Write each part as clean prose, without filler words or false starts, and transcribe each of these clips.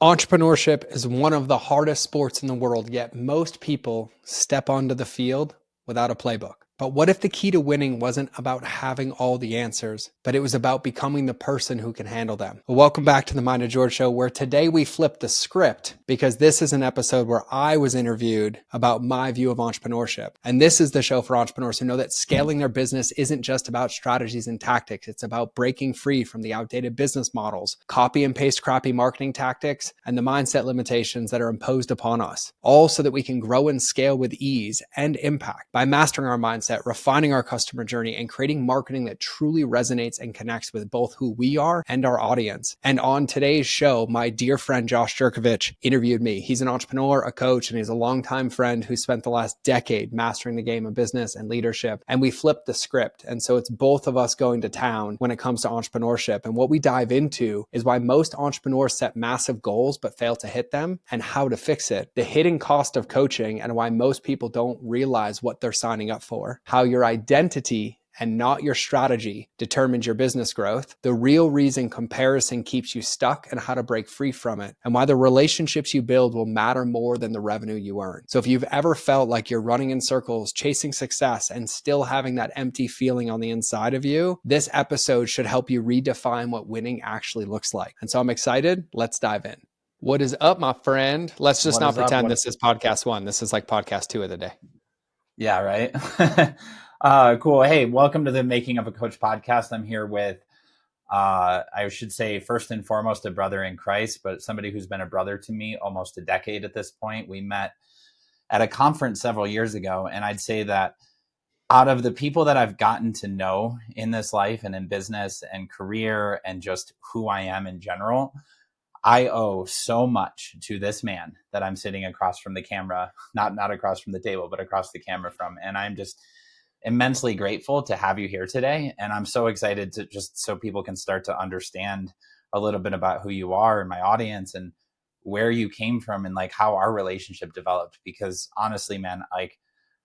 Entrepreneurship is one of the hardest sports in the world, yet most people step onto the field without a playbook. But what if the key to winning wasn't about having all the answers, but it was about becoming the person who can handle them? Well, welcome back to the Mind of George show, where today we flip the script because this is an episode where I was interviewed about my view of entrepreneurship. And this is the show for entrepreneurs who know that scaling their business isn't just about strategies and tactics. It's about breaking free from the outdated business models, copy and paste crappy marketing tactics, and the mindset limitations that are imposed upon us, all so that we can grow and scale with ease and impact by mastering our mindset, refining our customer journey, and creating marketing that truly resonates and connects with both who we are and our audience. And on today's show, my dear friend Josh Jurkovich interviewed me. He's an entrepreneur, a coach, and he's a longtime friend who spent the last decade mastering the game of business and leadership. And we flipped the script. And so it's both of us going to town when it comes to entrepreneurship. And what we dive into is why most entrepreneurs set massive goals but fail to hit them, and how to fix it, the hidden cost of coaching, and why most people don't realize what they're signing up for, how your identity and not your strategy determines your business growth, the real reason comparison keeps you stuck and how to break free from it, and why the relationships you build will matter more than the revenue you earn. So if you've ever felt like you're running in circles, chasing success, and still having that empty feeling on the inside of you, this episode should help you redefine what winning actually looks like. And so I'm excited. Let's dive in. What is up, my friend? Let's just What not is up? pretend this is podcast one. This is like podcast two of the day. Yeah, right. Cool. Hey, welcome to the Making of a Coach podcast. I'm here with, I should say, first and foremost, a brother in Christ, but somebody who's been a brother to me almost a decade at this point. We met at a conference several years ago, and I'd say that out of the people that I've gotten to know in this life and in business and career and just who I am in general, I owe so much to this man that I'm sitting across from the camera, not across from the table, but across the camera from. And I'm just immensely grateful to have you here today. And I'm so excited to just so people can start to understand a little bit about who you are and my audience and where you came from and like how our relationship developed. Because honestly, man, like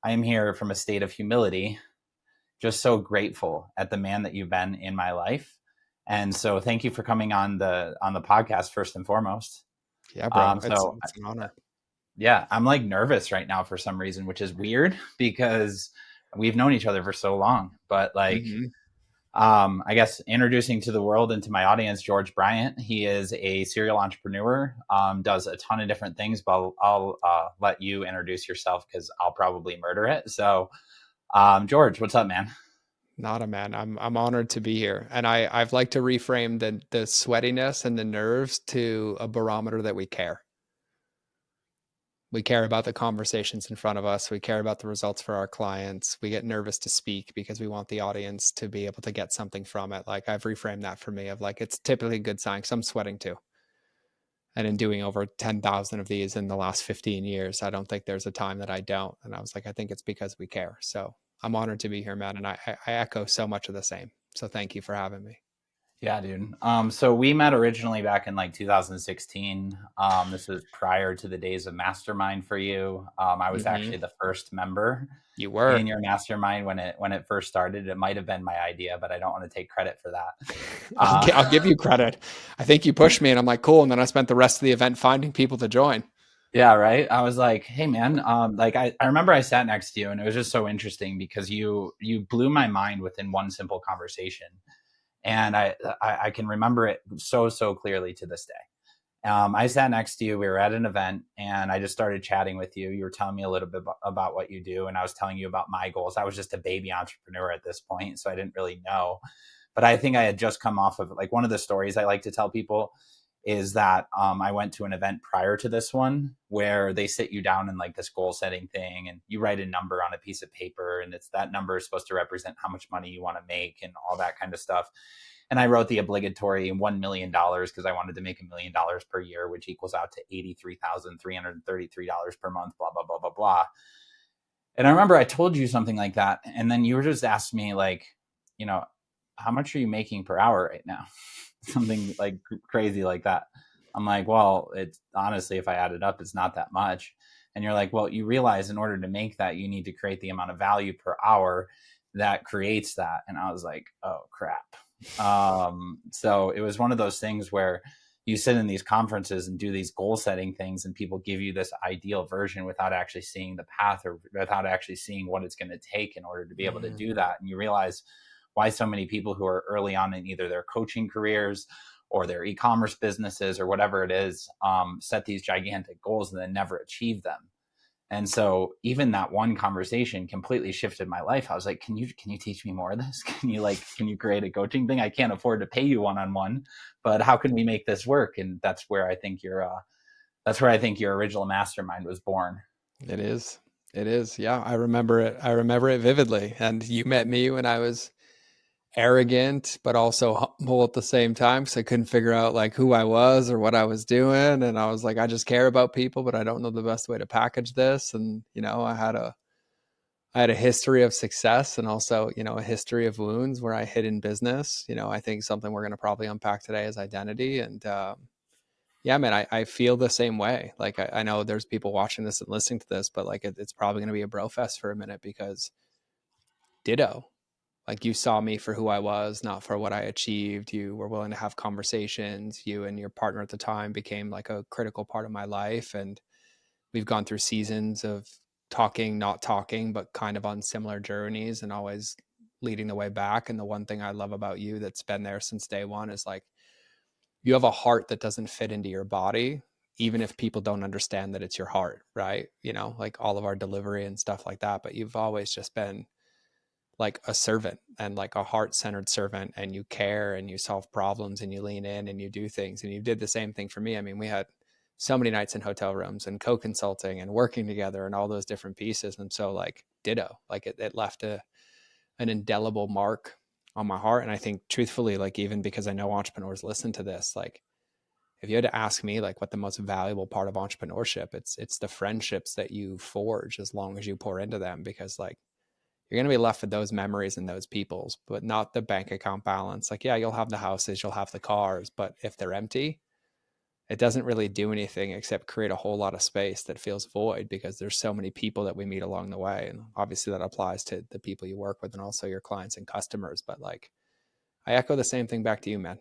I am here from a state of humility, just so grateful at the man that you've been in my life. And so thank you for coming on the podcast first and foremost. Yeah, bro. It's So an honor. yeah, I'm like nervous right now for some reason, which is weird because we've known each other for so long. But like I guess introducing to the world and to my audience, George Bryant. He is a serial entrepreneur, does a ton of different things, but I'll let you introduce yourself because I'll probably murder it. So George, what's up, man? Not a man. I'm honored to be here. And I've like to reframe the sweatiness and the nerves to a barometer that we care. We care about the conversations in front of us. We care about the results for our clients. We get nervous to speak because we want the audience to be able to get something from it. Like I've reframed that for me of like, it's typically a good sign because I'm sweating too. And in doing over 10,000 of these in the last 15 years, I don't think there's a time that I don't. And I was like, I think it's because we care. So I'm honored to be here, man. And I echo so much of the same. So thank you for having me. Yeah, dude. So we met originally back in like 2016. This was prior to the days of Mastermind for you. I was actually the first member You in were. your mastermind when it first started. It might have been my idea, but I don't want to take credit for that. I'll give you credit. I think you pushed me and I'm like, cool. And then I spent the rest of the event finding people to join. Yeah, right. I was like, hey man, like I remember I sat next to you and it was just so interesting because you blew my mind within one simple conversation. And I can remember it so clearly to this day. I sat next to you. We were at an event, and I just started chatting with you. You were telling me a little bit about what you do, and I was telling you about my goals. I was just a baby entrepreneur at this point, so I didn't really know. But I think I had just come off of like one of the stories I like to tell people is that I went to an event prior to this one where they sit you down in like this goal setting thing and you write a number on a piece of paper and it's that number is supposed to represent how much money you want to make and all that kind of stuff. And I wrote the obligatory $1 million because I wanted to make $1 million per year, which equals out to $83,333 per month, blah, blah, blah, blah, blah. And I remember I told you something like that. And then you were just asking me like, you know, how much are you making per hour right now? Something like crazy like that. I'm like, well, it's honestly, if I add it up, it's not that much. And you're like, well, you realize in order to make that, you need to create the amount of value per hour that creates that. And I was like, oh crap. So it was one of those things where you sit in these conferences and do these goal setting things, and people give you this ideal version without actually seeing the path, or without actually seeing what it's going to take in order to be able to Mm. do that. And you realize why so many people who are early on in either their coaching careers or their e-commerce businesses or whatever it is, set these gigantic goals and then never achieve them. And so even that one conversation completely shifted my life. I was like, can you teach me more of this? Can you create a coaching thing? I can't afford to pay you one-on-one, but how can we make this work? And that's where I think your original mastermind was born. It is. It is. Yeah, I remember it. I remember it vividly. And you met me when I was arrogant, but also humble at the same time. So I couldn't figure out like who I was or what I was doing. And I was like, I just care about people, but I don't know the best way to package this. And, I had a history of success and also, a history of wounds where I hid in business. I think something we're going to probably unpack today is identity. And, yeah, man, I feel the same way. Like, I know there's people watching this and listening to this, but like, it's probably going to be a bro fest for a minute because ditto. Like, you saw me for who I was, not for what I achieved. You were willing to have conversations. You and your partner at the time became like a critical part of my life. And we've gone through seasons of talking, not talking, but kind of on similar journeys and always leading the way back. And the one thing I love about you that's been there since day one is like, you have a heart that doesn't fit into your body, even if people don't understand that it's your heart, right? Like all of our delivery and stuff like that. But you've always just been like a servant and like a heart-centered servant, and you care and you solve problems and you lean in and you do things. And you did the same thing for me. I mean, we had so many nights in hotel rooms and co-consulting and working together and all those different pieces. And so like ditto, like it left an indelible mark on my heart. And I think truthfully, like even because I know entrepreneurs listen to this, like if you had to ask me like what the most valuable part of entrepreneurship, it's the friendships that you forge as long as you pour into them, because like you're going to be left with those memories and those peoples, but not the bank account balance. Like, yeah, you'll have the houses, you'll have the cars, but if they're empty, it doesn't really do anything except create a whole lot of space that feels void, because there's so many people that we meet along the way. And obviously that applies to the people you work with and also your clients and customers. But like, I echo the same thing back to you, man.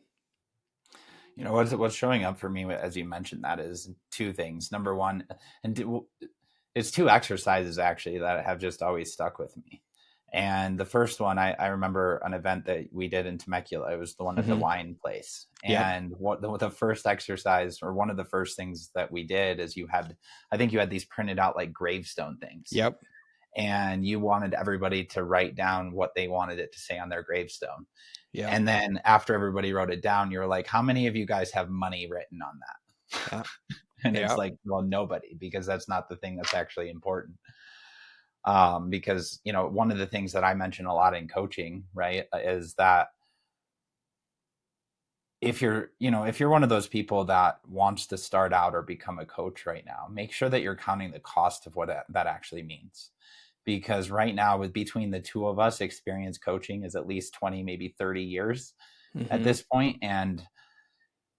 What's showing up for me as you mentioned that is two things. Number one, and it's two exercises actually that have just always stuck with me. And the first one, I remember an event that we did in Temecula. It was the one at the Mm-hmm. wine place. Yep. And what the first exercise, or one of the first things that we did, is I think you had these printed out like gravestone things. Yep. And you wanted everybody to write down what they wanted it to say on their gravestone. Yep. And then after everybody wrote it down, you were like, how many of you guys have money written on that? Yep. And it's Yep. like, well, nobody, because that's not the thing that's actually important. Because one of the things that I mention a lot in coaching, right, is that if you're one of those people that wants to start out or become a coach right now, make sure that you're counting the cost of what that actually means. Because right now, with between the two of us, experience coaching is at least 20, maybe 30 years at Mm-hmm. this point. And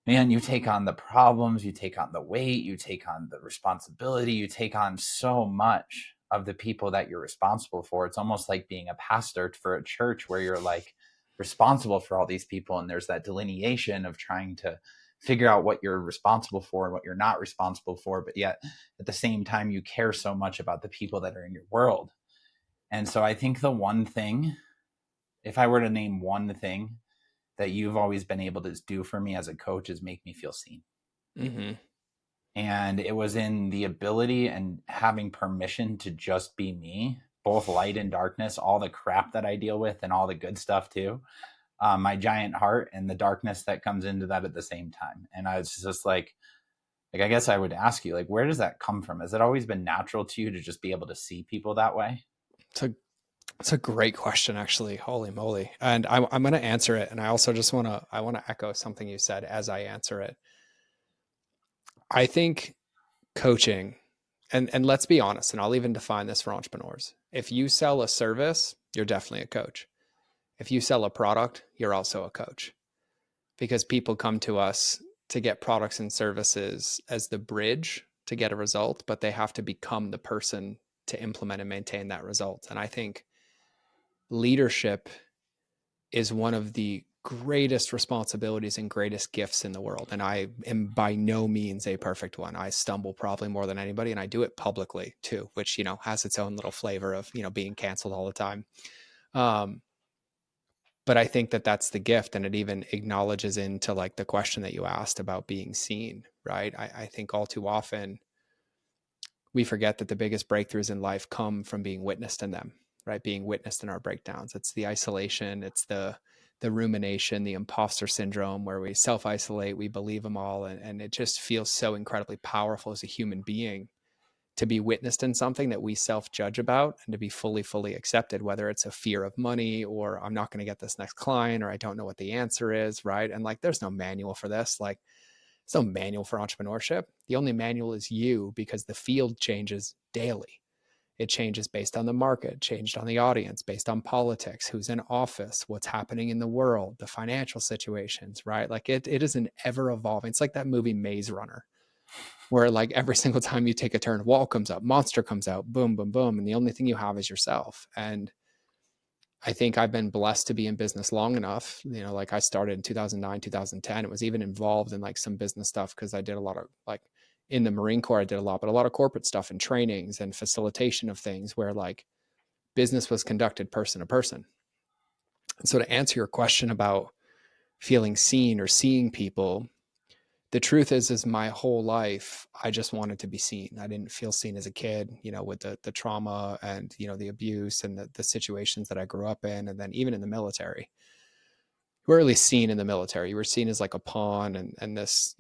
man, you take on the problems, you take on the weight, you take on the responsibility, you take on so much of the people that you're responsible for. It's almost like being a pastor for a church where you're like responsible for all these people. And there's that delineation of trying to figure out what you're responsible for and what you're not responsible for. But yet at the same time, you care so much about the people that are in your world. And so I think the one thing, if I were to name one thing that you've always been able to do for me as a coach, is make me feel seen. Mm-hmm. And it was in the ability and having permission to just be me, both light and darkness, all the crap that I deal with and all the good stuff too. My giant heart and the darkness that comes into that at the same time. And I was just I guess I would ask you, like, where does that come from? Has it always been natural to you to just be able to see people that way? So it's a great question, actually. Holy moly! And I'm going to answer it, and I also just want to echo something you said as I answer it. I think coaching, and let's be honest, and I'll even define this for entrepreneurs. If you sell a service, you're definitely a coach. If you sell a product, you're also a coach, because people come to us to get products and services as the bridge to get a result, but they have to become the person to implement and maintain that result. And I think leadership is one of the greatest responsibilities and greatest gifts in the world. And I am by no means a perfect one. I stumble probably more than anybody, and I do it publicly too, which, has its own little flavor of, being canceled all the time. Um, but I think that that's the gift. And it even acknowledges into like the question that you asked about being seen, right? I think all too often we forget that the biggest breakthroughs in life come from being witnessed in them, right? Being witnessed in our breakdowns. It's the isolation, it's the rumination, the imposter syndrome, where we self-isolate, we believe them all, and it just feels so incredibly powerful as a human being to be witnessed in something that we self-judge about and to be fully accepted, whether it's a fear of money or I'm not going to get this next client or I don't know what the answer is, right? And like there's no manual for this. Like there's no manual for entrepreneurship. The only manual is you, because the field changes daily. It changes based on the market, changed on the audience, based on politics, who's in office, what's happening in the world, the financial situations, right? Like it is an ever evolving. It's like that movie Maze Runner, where like every single time you take a turn, wall comes up, monster comes out, boom, boom, boom. And the only thing you have is yourself. And I think I've been blessed to be in business long enough. Like I started in 2009, 2010. It was even involved in like some business stuff because I did a lot of like in the Marine Corps, I did a lot, but a lot of corporate stuff and trainings and facilitation of things where like business was conducted person to person. And so to answer your question about feeling seen or seeing people, the truth is my whole life, I just wanted to be seen. I didn't feel seen as a kid, with the trauma and, the abuse and the situations that I grew up in. And then even in the military, you were really seen in the military. You were seen as like a pawn and this,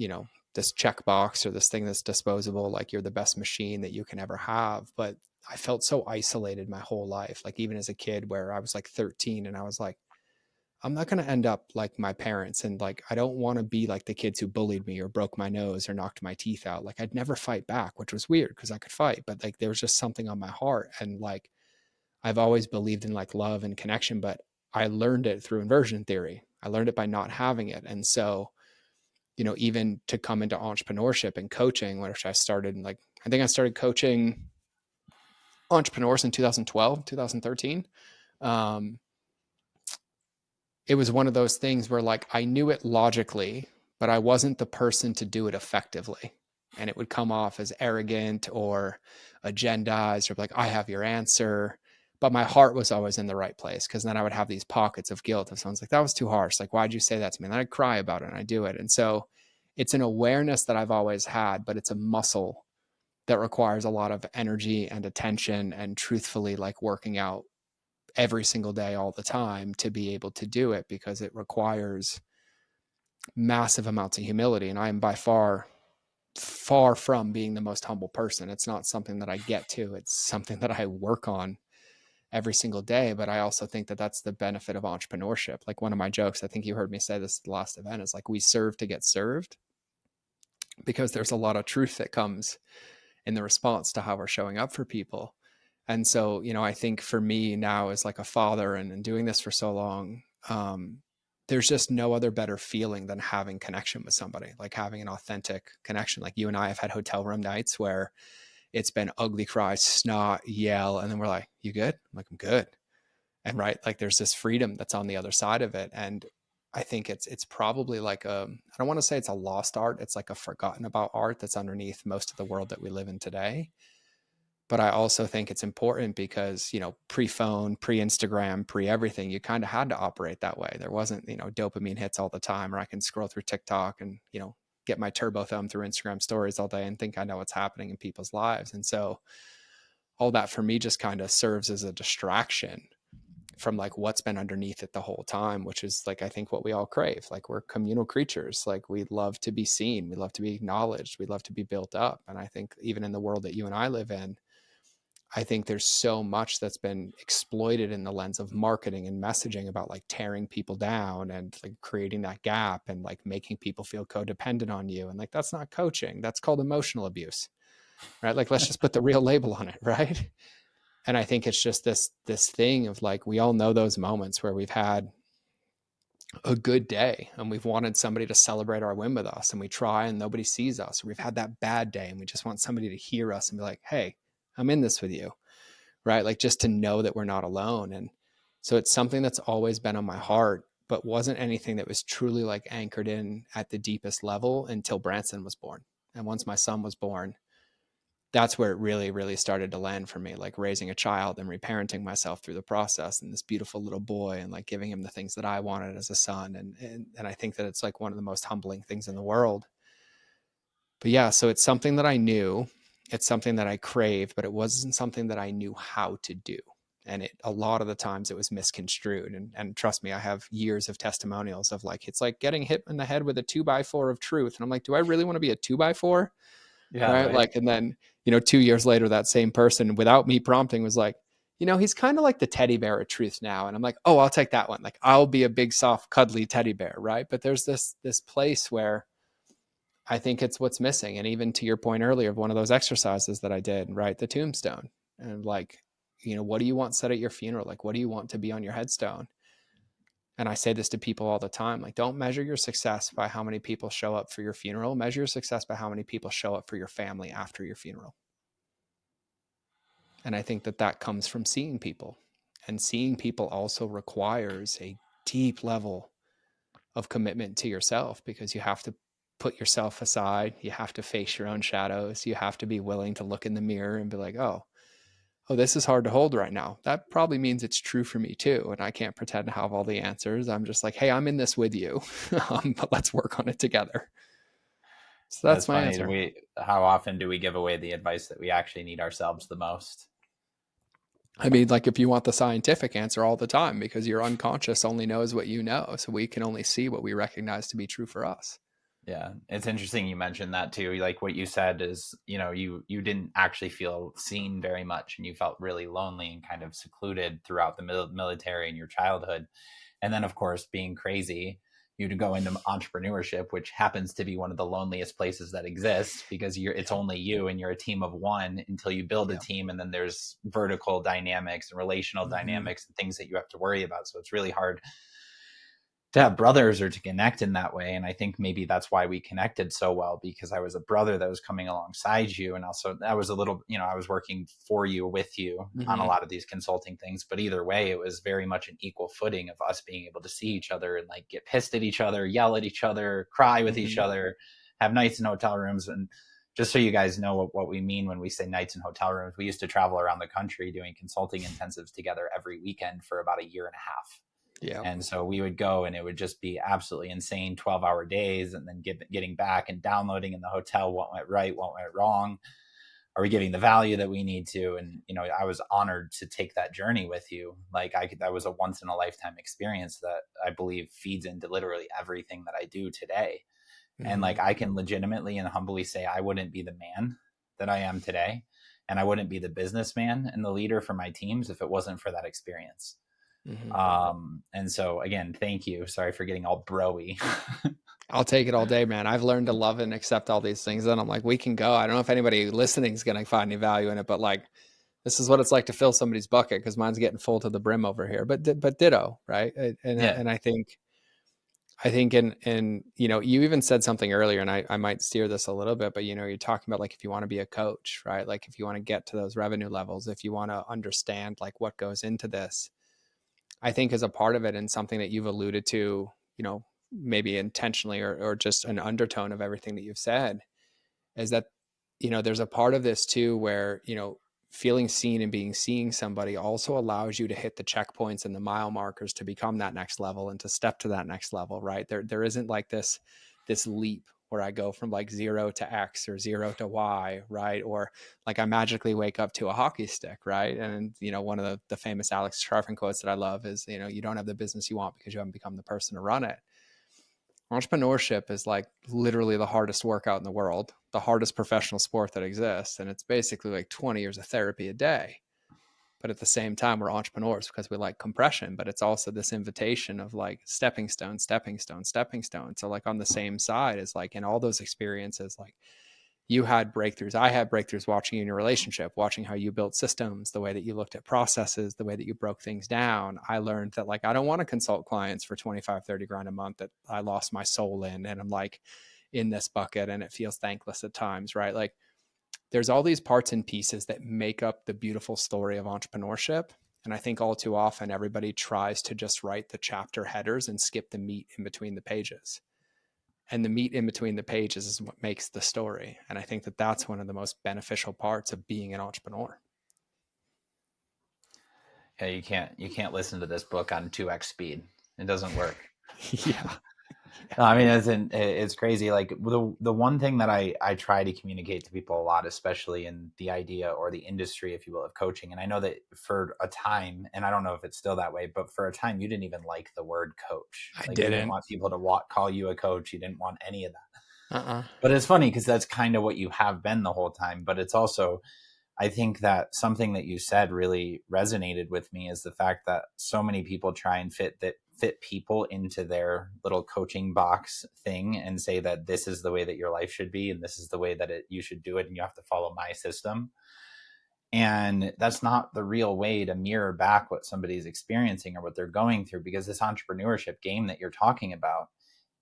this checkbox or this thing that's disposable, like you're the best machine that you can ever have. But I felt so isolated my whole life. Like even as a kid where I was like 13 and I was like, I'm not going to end up like my parents. And like, I don't want to be like the kids who bullied me or broke my nose or knocked my teeth out. Like I'd never fight back, which was weird because I could fight, but like there was just something on my heart. And like, I've always believed in like love and connection, but I learned it through inversion theory. I learned it by not having it. And so, even to come into entrepreneurship and coaching, which I started in like, I think I started coaching entrepreneurs in 2012, 2013. Um, it was one of those things where like I knew it logically, but I wasn't the person to do it effectively. And it would come off as arrogant or agendized or like, I have your answer. But my heart was always in the right place because then I would have these pockets of guilt. If someone's like, that was too harsh. Like, why'd you say that to me? And then I'd cry about it and I do it. And so it's an awareness that I've always had, but it's a muscle that requires a lot of energy and attention and truthfully like working out every single day all the time to be able to do it, because it requires massive amounts of humility. And I am by far from being the most humble person. It's not something that I get to, it's something that I work on every single day. But I also think that that's the benefit of entrepreneurship. Like one of my jokes, I think you heard me say this at the last event, is like we serve to get served, because there's a lot of truth that comes in the response to how we're showing up for people. And so, I think for me now as like a father and doing this for so long, there's just no other better feeling than having connection with somebody, like having an authentic connection. Like you and I have had hotel room nights where it's been ugly cry, snot, yell. And then we're like, you good? I'm like, I'm good. And right, like there's this freedom that's on the other side of it. And I think it's probably like I don't want to say it's a lost art. It's like a forgotten about art that's underneath most of the world that we live in today. But I also think it's important because, pre-phone, pre-Instagram, pre-everything, you kind of had to operate that way. There wasn't, dopamine hits all the time, or I can scroll through TikTok and, get my turbo thumb through Instagram stories all day and think I know what's happening in people's lives. And so all that for me just kind of serves as a distraction from like what's been underneath it the whole time, which is like, I think what we all crave. Like we're communal creatures. Like we love to be seen. We love to be acknowledged. We love to be built up. And I think even in the world that you and I live in, I think there's so much that's been exploited in the lens of marketing and messaging about like tearing people down and like creating that gap and like making people feel codependent on you. And like, that's not coaching. That's called emotional abuse, right? Like, let's just put the real label on it. Right. And I think it's just this thing of like, we all know those moments where we've had a good day and we've wanted somebody to celebrate our win with us and we try and nobody sees us. Or we've had that bad day and we just want somebody to hear us and be like, hey, I'm in this with you. Right. Like just to know that we're not alone. And so it's something that's always been on my heart. but wasn't anything that was truly like anchored in at the deepest level until Branson was born. And once my son was born, that's where it really, really started to land for me, like raising a child and reparenting myself through the process, and this beautiful little boy, and like giving him the things that I wanted as a son. And I think that it's like one of the most humbling things in the world. But yeah, so it's something that I knew, it's something that I craved, but it wasn't something that I knew how to do. And a lot of the times it was misconstrued. And trust me, I have years of testimonials of like, it's like getting hit in the head with a 2x4 of truth. And I'm like, do I really want to be a 2x4? Yeah, Right. right. Like, and then, 2 years later, that same person without me prompting was like, he's kind of like the teddy bear of truth now. And I'm like, oh, I'll take that one. Like, I'll be a big, soft, cuddly teddy bear. Right. But there's this place where I think it's what's missing. And even to your point earlier of one of those exercises that I did, right? The tombstone. And like, what do you want said at your funeral? Like, what do you want to be on your headstone? And I say this to people all the time, like, don't measure your success by how many people show up for your funeral. Measure your success by how many people show up for your family after your funeral. And I think that that comes from seeing people. And seeing people also requires a deep level of commitment to yourself, because you have to put yourself aside. You have to face your own shadows. You have to be willing to look in the mirror and be like, oh, this is hard to hold right now. That probably means it's true for me too. And I can't pretend to have all the answers. I'm just like, hey, I'm in this with you, but let's work on it together. So that's That's my funny. answer. How often do we give away the advice that we actually need ourselves the most? I mean, like, if you want the scientific answer all the time, because your unconscious only knows what you know. So we can only see what we recognize to be true for us. Yeah, it's interesting you mentioned that too. Like what you said is, you didn't actually feel seen very much, and you felt really lonely and kind of secluded throughout the military and your childhood. And then, of course, being crazy, you'd go into entrepreneurship, which happens to be one of the loneliest places that exists, because it's Yeah. only you and you're a team of one until you build a Yeah. team, and then there's vertical dynamics and relational Mm-hmm. dynamics and things that you have to worry about. So it's really hard to have brothers or to connect in that way. And I think maybe that's why we connected so well, because I was a brother that was coming alongside you. And also I was a little, I was working for you, with you on a Mm-hmm. lot of these consulting things. But either way, it was very much an equal footing of us being able to see each other and like get pissed at each other, yell at each other, cry with each Mm-hmm. other, have nights in hotel rooms. And just so you guys know what we mean when we say nights in hotel rooms, we used to travel around the country doing consulting intensives together every weekend for about a year and a half. Yeah. And so we would go and it would just be absolutely insane 12-hour days, and then getting back and downloading in the hotel what went right, what went wrong. Are we giving the value that we need to? And, I was honored to take that journey with you. Like that was a once in a lifetime experience that I believe feeds into literally everything that I do today. And Mm-hmm. like, I can legitimately and humbly say I wouldn't be the man that I am today. And I wouldn't be the businessman and the leader for my teams if it wasn't for that experience. Mm-hmm. And so again, thank you. Sorry for getting all broy. I'll take it all day, man. I've learned to love and accept all these things. And I'm like, we can go. I don't know if anybody listening is going to find any value in it, but like, this is what it's like to fill somebody's bucket, because mine's getting full to the brim over here. But ditto, right? Yeah. And I think and you even said something earlier, and I might steer this a little bit, but you're talking about like, if you want to be a coach, right? Like if you want to get to those revenue levels, if you want to understand like what goes into this, I think is a part of it, and something that you've alluded to, maybe intentionally or just an undertone of everything that you've said, is that, there's a part of this too where, feeling seen and being seeing somebody also allows you to hit the checkpoints and the mile markers to become that next level and to step to that next level, right? There isn't like this leap where I go from like 0 to X or 0 to Y, right? Or like I magically wake up to a hockey stick, right? And one of the famous Alex Charfen quotes that I love is, you don't have the business you want because you haven't become the person to run it. Entrepreneurship is like literally the hardest workout in the world, the hardest professional sport that exists. And it's basically like 20 years of therapy a day. But at the same time, we're entrepreneurs because we like compression, but it's also this invitation of like stepping stone, stepping stone, stepping stone. So like on the same side is like in all those experiences, like you had breakthroughs. I had breakthroughs watching you in your relationship, watching how you built systems, the way that you looked at processes, the way that you broke things down. I learned that like, I don't want to consult clients for 25, 30 grand a month that I lost my soul in. And I'm like in this bucket and it feels thankless at times, right? Like there's all these parts and pieces that make up the beautiful story of entrepreneurship. And I think all too often everybody tries to just write the chapter headers and skip the meat in between the pages. And the meat in between the pages is what makes the story. And I think that that's one of the most beneficial parts of being an entrepreneur. Yeah, you can't listen to this book on 2x speed. It doesn't work. Yeah. No, I mean, it's crazy. Like the one thing that I try to communicate to people a lot, especially in the idea or the industry, if you will, of coaching. And I know that for a time, and I don't know if it's still that way, but for a time, you didn't even like the word coach. I Like you didn't didn't. want people to call you a coach. You didn't want any of that. Uh-uh. But it's funny because that's kind of what you have been the whole time. But it's also, I think that something that you said really resonated with me is the fact that so many people try and fit people into their little coaching box thing and say that this is the way that your life should be and this is the way that you should do it and you have to follow my system. And that's not the real way to mirror back what somebody's experiencing or what they're going through, because this entrepreneurship game that you're talking about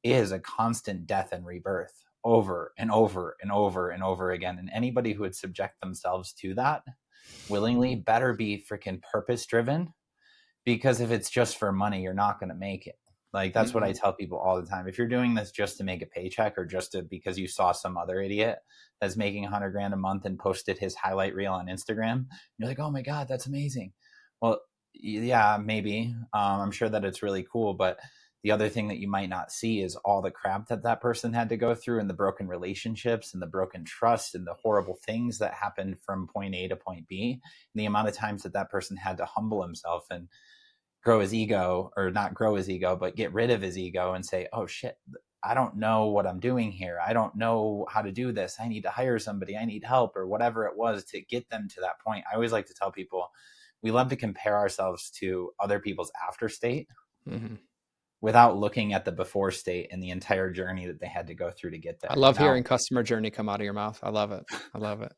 is a constant death and rebirth over and over and over and over again. And anybody who would subject themselves to that willingly better be freaking purpose driven, because if it's just for money, you're not going to make it. Like that's what I tell people all the time. If you're doing this just to make a paycheck or just to because you saw some other idiot that's making 100 grand a month and posted his highlight reel on Instagram, you're like, oh my God, that's amazing. Well, yeah, maybe. I'm sure that it's really cool, but the other thing that you might not see is all the crap that that person had to go through and the broken relationships and the broken trust and the horrible things that happened from point A to point B, and the amount of times that that person had to humble himself and grow his ego, or not grow his ego, but get rid of his ego and say, oh shit, I don't know what I'm doing here. I don't know how to do this. I need to hire somebody. I need help, or whatever it was to get them to that point. I always like to tell people we love to compare ourselves to other people's after state without looking at the before state and the entire journey that they had to go through to get I there. love Now, hearing customer journey come out of your mouth. I love it. I love it.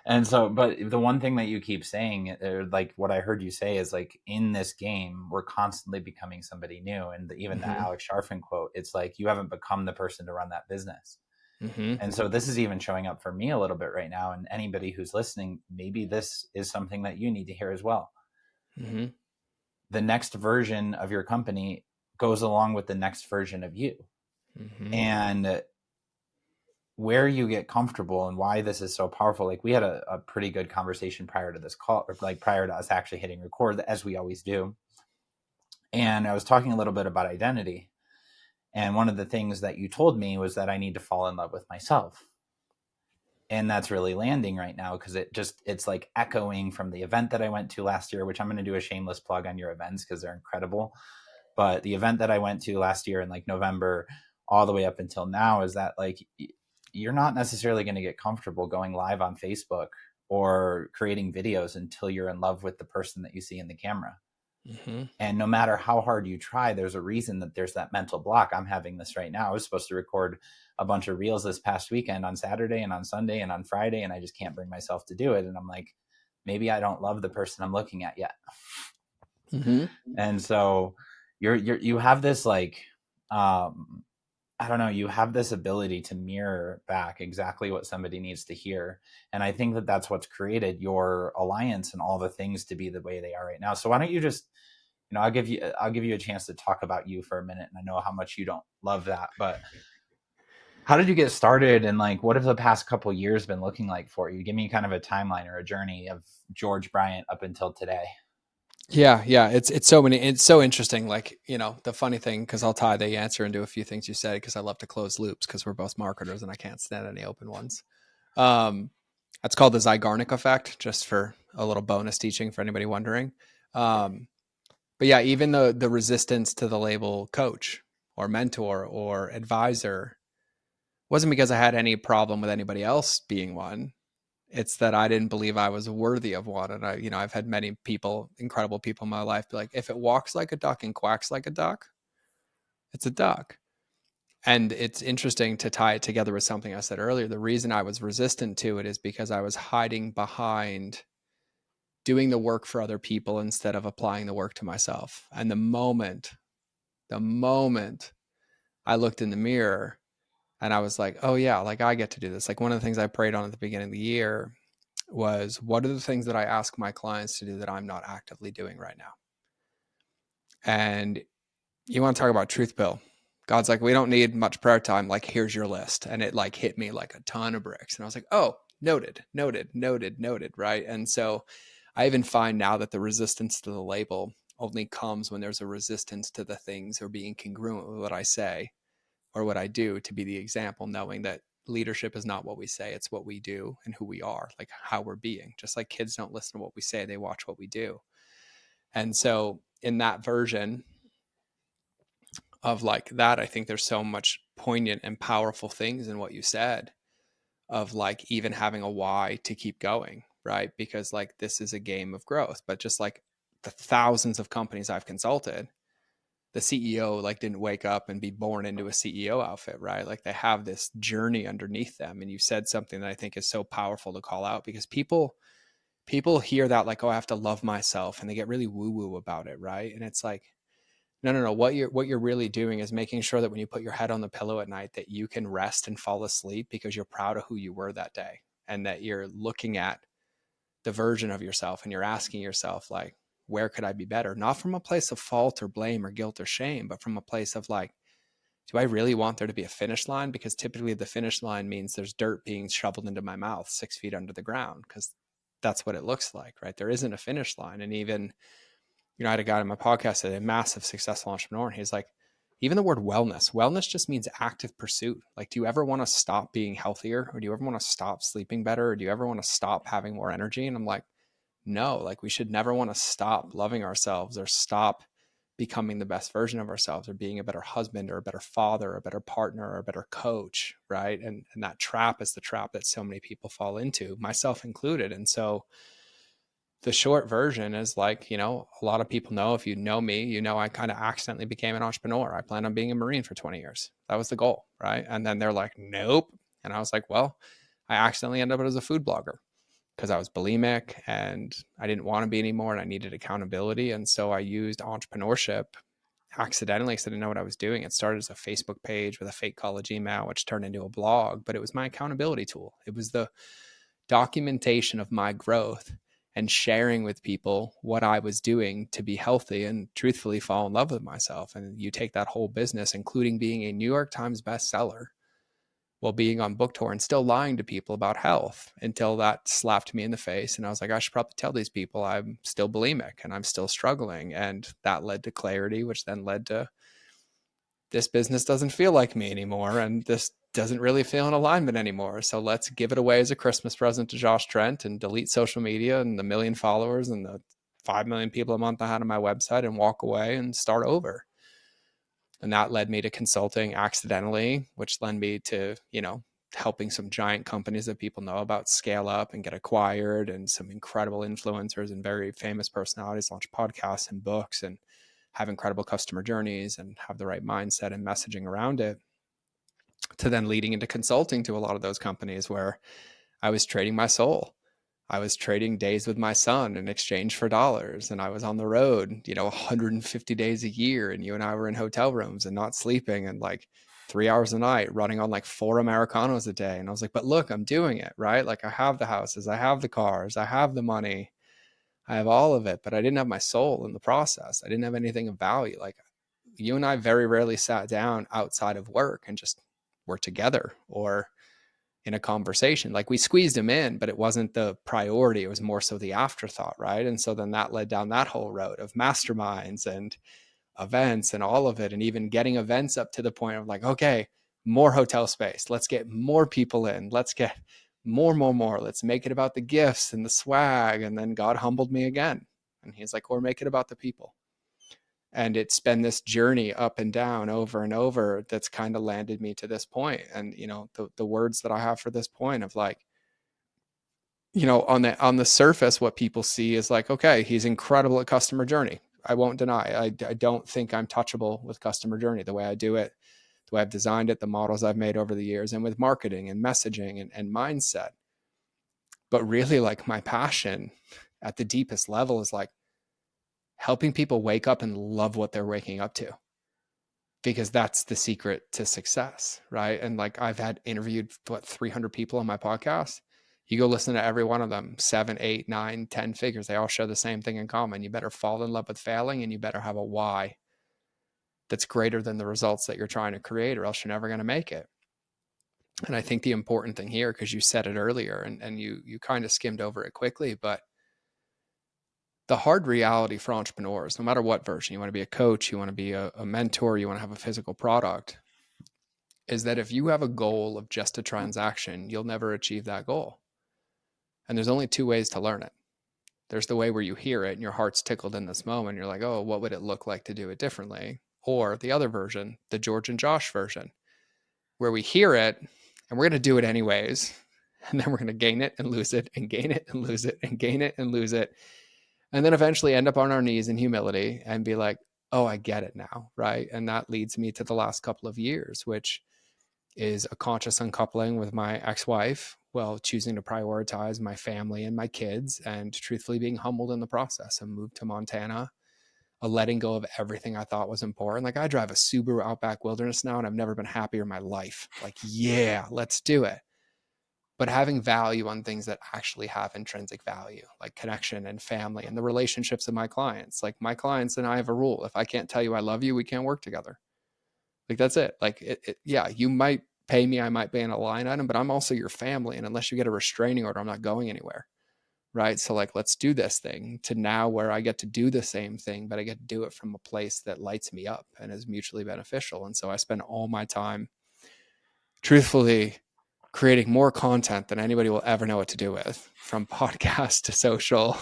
and so, but the one thing that you keep saying, or like what I heard you say, is like in this game, we're constantly becoming somebody new. And even that Mm-hmm. Alex Sharfin quote, it's like you haven't become the person to run that business. Mm-hmm. And so this is even showing up for me a little bit right now. And anybody who's listening, maybe this is something that you need to hear as well. Mm-hmm. The next version of your company goes along with the next version of you. Mm-hmm. And where you get comfortable and why this is so powerful. Like we had a pretty good conversation prior to this call, or like prior to us actually hitting record, as we always do. And I was talking a little bit about identity. And one of the things that you told me was that I need to fall in love with myself. And that's really landing right now, because it's like echoing from the event that I went to last year, which I'm going to do a shameless plug on your events because they're incredible. But the event that I went to last year in like November all the way up until now is that like you're not necessarily going to get comfortable going live on Facebook or creating videos until you're in love with the person that you see in the camera. Mm-hmm. And no matter how hard you try, there's a reason that there's that mental block. I'm having this right now. I was supposed to record a bunch of reels this past weekend on Saturday and on Sunday and on Friday, and I just can't bring myself to do it. And I'm like, maybe I don't love the person I'm looking at yet. Mm-hmm. And so you have this like, I don't know, you have this ability to mirror back exactly what somebody needs to hear. And I think that that's what's created your alliance and all the things to be the way they are right now. So why don't you just, I'll give you a chance to talk about you for a minute. And I know how much you don't love that, but how did you get started? And like, what have the past couple of years been looking like for you? Give me kind of a timeline or a journey of George Bryant up until today. Yeah, yeah. It's so many. It's so interesting. Like, the funny thing, because I'll tie the answer into a few things you said, because I love to close loops, because we're both marketers and I can't stand any open ones. Um, that's called the Zygarnik effect, just for a little bonus teaching for anybody wondering. Um, but yeah, even the resistance to the label coach or mentor or advisor wasn't because I had any problem with anybody else being one. It's that I didn't believe I was worthy of one. And I've had many people, incredible people in my life, be like, if it walks like a duck and quacks like a duck, it's a duck. And it's interesting to tie it together with something I said earlier. The reason I was resistant to it is because I was hiding behind doing the work for other people instead of applying the work to myself. And the moment I looked in the mirror and I was like, oh yeah, like I get to do this. Like one of the things I prayed on at the beginning of the year was, what are the things that I ask my clients to do that I'm not actively doing right now? And you want to talk about truth bill. God's like, we don't need much prayer time. Like, here's your list. And it like hit me like a ton of bricks. And I was like, oh, noted, noted, noted, noted. Right. And so I even find now that the resistance to the label only comes when there's a resistance to the things or being congruent with what I say or what I do, to be the example, knowing that leadership is not what we say, it's what we do and who we are, like how we're being. Just like kids don't listen to what we say, they watch what we do. And so in that version of like that, I think there's so much poignant and powerful things in what you said, of like even having a why to keep going, right? Because like this is a game of growth. But just like the thousands of companies I've consulted, the CEO like didn't wake up and be born into a CEO outfit, right? Like they have this journey underneath them. And you said something that I think is so powerful to call out, because people hear that like, oh, I have to love myself, and they get really woo woo about it, right? And it's like, no. What you're really doing is making sure that when you put your head on the pillow at night, that you can rest and fall asleep because you're proud of who you were that day, and that you're looking at the version of yourself and you're asking yourself like, where could I be better? Not from a place of fault or blame or guilt or shame, but from a place of like, do I really want there to be a finish line? Because typically the finish line means there's dirt being shoveled into my mouth 6 feet under the ground, because that's what it looks like, right? There isn't a finish line. And even, I had a guy on my podcast, a massive successful entrepreneur, and he's like, even the word wellness just means active pursuit. Like, do you ever want to stop being healthier? Or do you ever want to stop sleeping better? Or do you ever want to stop having more energy? And I'm like, no, like we should never want to stop loving ourselves or stop becoming the best version of ourselves or being a better husband or a better father or a better partner or a better coach, right? And that trap is the trap that so many people fall into, myself included. And so the short version is like, a lot of people know, if you know me, I kind of accidentally became an entrepreneur. I planned on being a Marine for 20 years. That was the goal, right? And then they're like, nope. And I was like, well, I accidentally ended up as a food blogger because I was bulimic and I didn't want to be anymore and I needed accountability. And so I used entrepreneurship accidentally because I didn't know what I was doing. It started as a Facebook page with a fake college email, which turned into a blog, but it was my accountability tool. It was the documentation of my growth and sharing with people what I was doing to be healthy and truthfully fall in love with myself. And you take that whole business, including being a New York Times bestseller while being on book tour and still lying to people about health, until that slapped me in the face. And I was like, I should probably tell these people I'm still bulimic and I'm still struggling. And that led to clarity, which then led to, this business doesn't feel like me anymore. And this doesn't really feel in alignment anymore. So let's give it away as a Christmas present to Josh Trent and delete social media and the 1 million followers and the 5 million people a month I had on my website and walk away and start over. And that led me to consulting accidentally, which led me to, helping some giant companies that people know about scale up and get acquired, and some incredible influencers and very famous personalities launch podcasts and books and have incredible customer journeys and have the right mindset and messaging around it, to then leading into consulting to a lot of those companies where I was trading my soul. I was trading days with my son in exchange for dollars. And I was on the road, 150 days a year. And you and I were in hotel rooms and not sleeping, and like 3 hours a night running on like 4 Americanos a day. And I was like, but look, I'm doing it, right? Like I have the houses, I have the cars, I have the money, I have all of it, but I didn't have my soul in the process. I didn't have anything of value. Like you and I very rarely sat down outside of work and just were together or in a conversation. Like we squeezed him in, but it wasn't the priority. It was more so the afterthought, right? And so then that led down that whole road of masterminds and events and all of it. And even getting events up to the point of like, okay, more hotel space. Let's get more people in. Let's get more. Let's make it about the gifts and the swag. And then God humbled me again. And he's like, or make it about the people. And it's been this journey up and down over and over that's kind of landed me to this point. And the words that I have for this point of like, on the surface, what people see is like, okay, he's incredible at customer journey. I won't deny, I don't think I'm touchable with customer journey, the way I do it, the way I've designed it, the models I've made over the years, and with marketing and messaging and mindset. But really, like, my passion at the deepest level is like helping people wake up and love what they're waking up to, because that's the secret to success, right? And like I've had interviewed 300 people on my podcast, You go listen to every one of them, 7, 8, 9, 10 figures. They all share the same thing in common. You better fall in love with failing, and you better have a why that's greater than the results that you're trying to create, or else you're never going to make it. And I think the important thing here, because you said it earlier and you kind of skimmed over it quickly, but the hard reality for entrepreneurs, no matter what version, you want to be a coach, you want to be a mentor, you want to have a physical product, is that if you have a goal of just a transaction, you'll never achieve that goal. And there's only two ways to learn it. There's the way where you hear it and your heart's tickled in this moment. You're like, oh, what would it look like to do it differently? Or the other version, the George and Josh version, where we hear it and we're going to do it anyways. And then we're going to gain it and lose it and gain it and lose it and gain it and lose it. And then eventually end up on our knees in humility and be like, oh, I get it now. Right. And that leads me to the last couple of years, which is a conscious uncoupling with my ex-wife, while choosing to prioritize my family and my kids, and truthfully being humbled in the process. I moved to Montana, a letting go of everything I thought was important. Like, I drive a Subaru Outback Wilderness now, and I've never been happier in my life. Like, yeah, let's do it. But having value on things that actually have intrinsic value, like connection and family and the relationships of my clients. Like, my clients and I have a rule: if I can't tell you I love you, we can't work together. Like, that's it. Like, yeah, you might pay me, I might be in a line item, but I'm also your family. And unless you get a restraining order, I'm not going anywhere. Right. So, like, let's do this thing, to now where I get to do the same thing, but I get to do it from a place that lights me up and is mutually beneficial. And so I spend all my time, truthfully, creating more content than anybody will ever know what to do with, from podcast to social.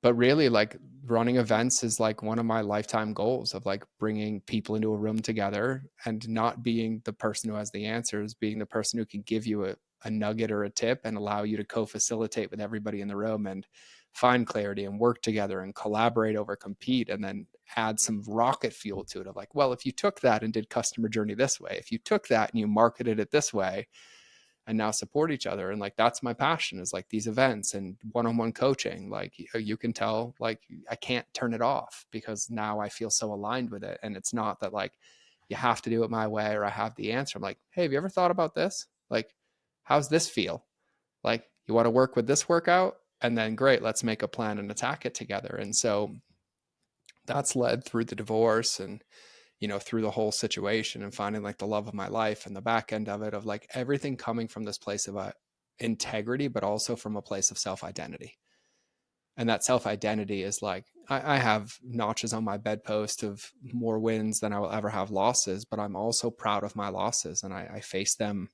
But really, like, running events is like one of my lifetime goals, of like bringing people into a room together and not being the person who has the answers, being the person who can give you a nugget or a tip and allow you to co-facilitate with everybody in the room and find clarity and work together and collaborate over compete, and then add some rocket fuel to it of like, well, if you took that and did customer journey this way, if you took that and you marketed it this way, and now support each other. And like, that's my passion, is like these events and one-on-one coaching. Like, you can tell, like, I can't turn it off, because now I feel so aligned with it. And it's not that like, you have to do it my way or I have the answer. I'm like, hey, have you ever thought about this? Like, how's this feel? Like, you want to work with this workout? And then great, let's make a plan and attack it together. And so that's led through the divorce and, through the whole situation, and finding like the love of my life, and the back end of it, of like everything coming from this place of integrity, but also from a place of self-identity. And that self-identity is like, I have notches on my bedpost of more wins than I will ever have losses, but I'm also proud of my losses, and I face them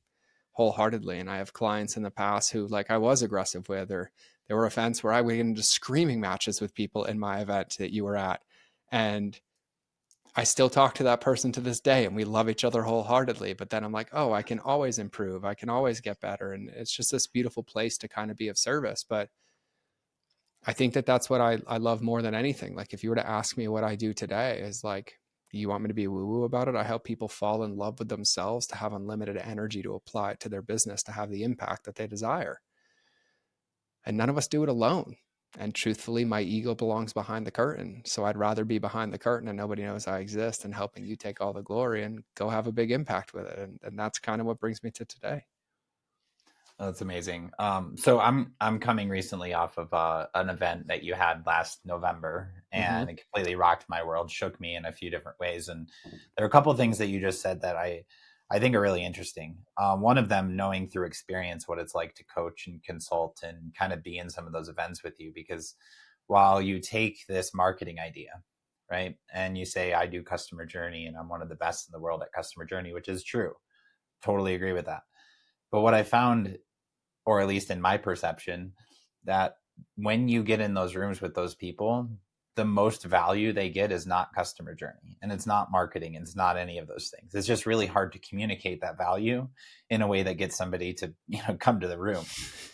wholeheartedly. And I have clients in the past who, like, I was aggressive with, or there were events where I went into screaming matches with people in my event that you were at. And I still talk to that person to this day, and we love each other wholeheartedly. But then I'm like, oh, I can always improve. I can always get better. And it's just this beautiful place to kind of be of service. But I think that that's what I love more than anything. Like, if you were to ask me what I do today, is like, you want me to be woo woo about it? I help people fall in love with themselves, to have unlimited energy to apply it to their business, to have the impact that they desire. And none of us do it alone. And truthfully, my ego belongs behind the curtain. So I'd rather be behind the curtain and nobody knows I exist, and helping you take all the glory and go have a big impact with it. And that's kind of what brings me to today. That's amazing. So I'm coming recently off of an event that you had last November, Mm-hmm. and it completely rocked my world, shook me in a few different ways. And there are a couple of things that you just said that I think are really interesting. One of them, knowing through experience what it's like to coach and consult and kind of be in some of those events with you, because while you take this marketing idea, right, and you say, I do customer journey and I'm one of the best in the world at customer journey, which is true, totally agree with that. But what I found, or at least in my perception, that when you get in those rooms with those people, the most value they get is not customer journey, and it's not marketing, and it's not any of those things. It's just really hard to communicate that value in a way that gets somebody to, come to the room.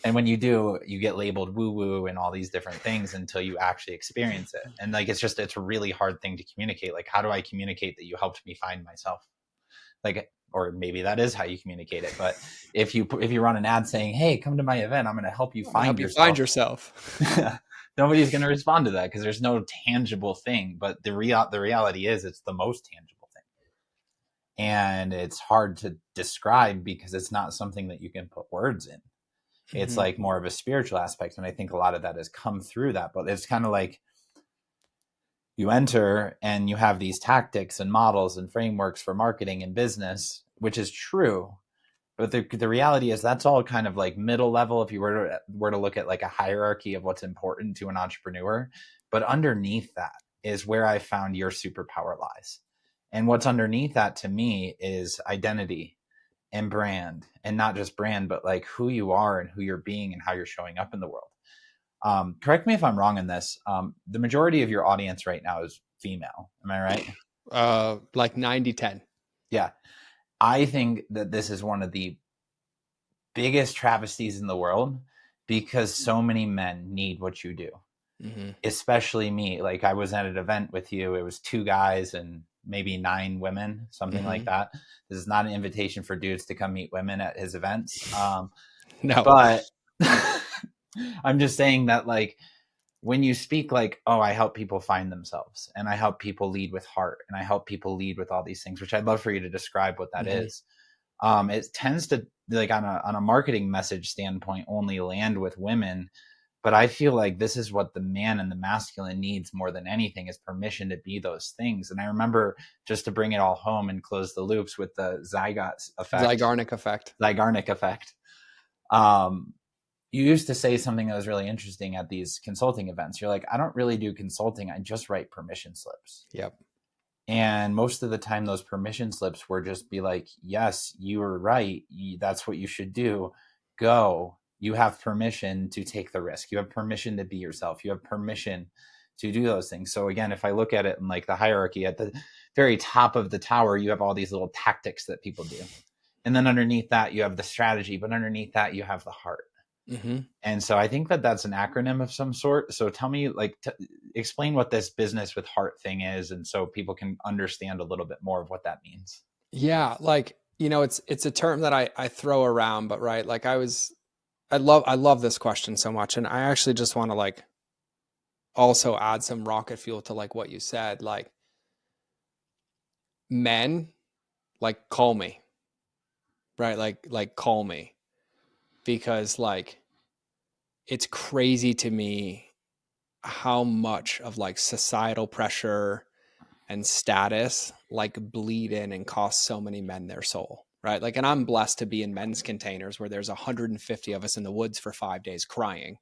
And when you do, you get labeled woo woo and all these different things until you actually experience it. And like, it's a really hard thing to communicate. Like, how do I communicate that you helped me find myself? Like, or maybe that is how you communicate it. But if you run an ad saying, hey, come to my event, I'm going to help you I'm gonna find help you find yourself, yourself. nobody's going to respond to that, because there's no tangible thing. But the reality is, it's the most tangible thing, and it's hard to describe because it's not something that you can put words in. It's Mm-hmm. like more of a spiritual aspect. And I think a lot of that has come through that. But it's kind of like you enter and you have these tactics and models and frameworks for marketing and business, which is true. But the reality is that's all kind of like middle level if you were to look at like a hierarchy of what's important to an entrepreneur. But underneath that is where I found your superpower lies. And what's underneath that to me is identity and brand, and not just brand, but like who you are and who you're being and how you're showing up in the world. Correct me if I'm wrong in this. The majority of your audience right now is female. Am I right? Like 90-10. Yeah. I think that this is one of the biggest travesties in the world because so many men need what you do, Mm-hmm. especially me. Like I was at an event with you. It was 2 guys and maybe 9 women, something like Mm-hmm. that. This is not an invitation for dudes to come meet women at his events. No. But I'm just saying that like when you speak like, oh, I help people find themselves and I help people lead with heart and I help people lead with all these things, which I'd love for you to describe what that Mm-hmm. is. It tends to like on a marketing message standpoint only land with women. But I feel like this is what the man and the masculine needs more than anything is permission to be those things. And I remember just to bring it all home and close the loops with the Zygarnik effect. Zygarnik effect. Um, you used to say something that was really interesting at these consulting events. You're like, I don't really do consulting. I just write permission slips. Yep. And most of the time, those permission slips were just be like, yes, you were right. That's what you should do. Go. You have permission to take the risk. You have permission to be yourself. You have permission to do those things. So again, if I look at it in like the hierarchy at the very top of the tower, you have all these little tactics that people do. And then underneath that, you have the strategy. But underneath that, you have the heart. Mm-hmm. And so I think that that's an acronym of some sort. So tell me, like, explain what this business with heart thing is, and so people can understand a little bit more of what that means. Yeah, like, it's a term that I throw around, but right, like I love this question so much, and I actually just want to like also add some rocket fuel to like what you said. Like, men, like, call me, right? Like call me, because like it's crazy to me how much of like societal pressure and status like bleed in and cost so many men their soul, right? Like, and I'm blessed to be in men's containers where there's 150 of us in the woods for 5 days crying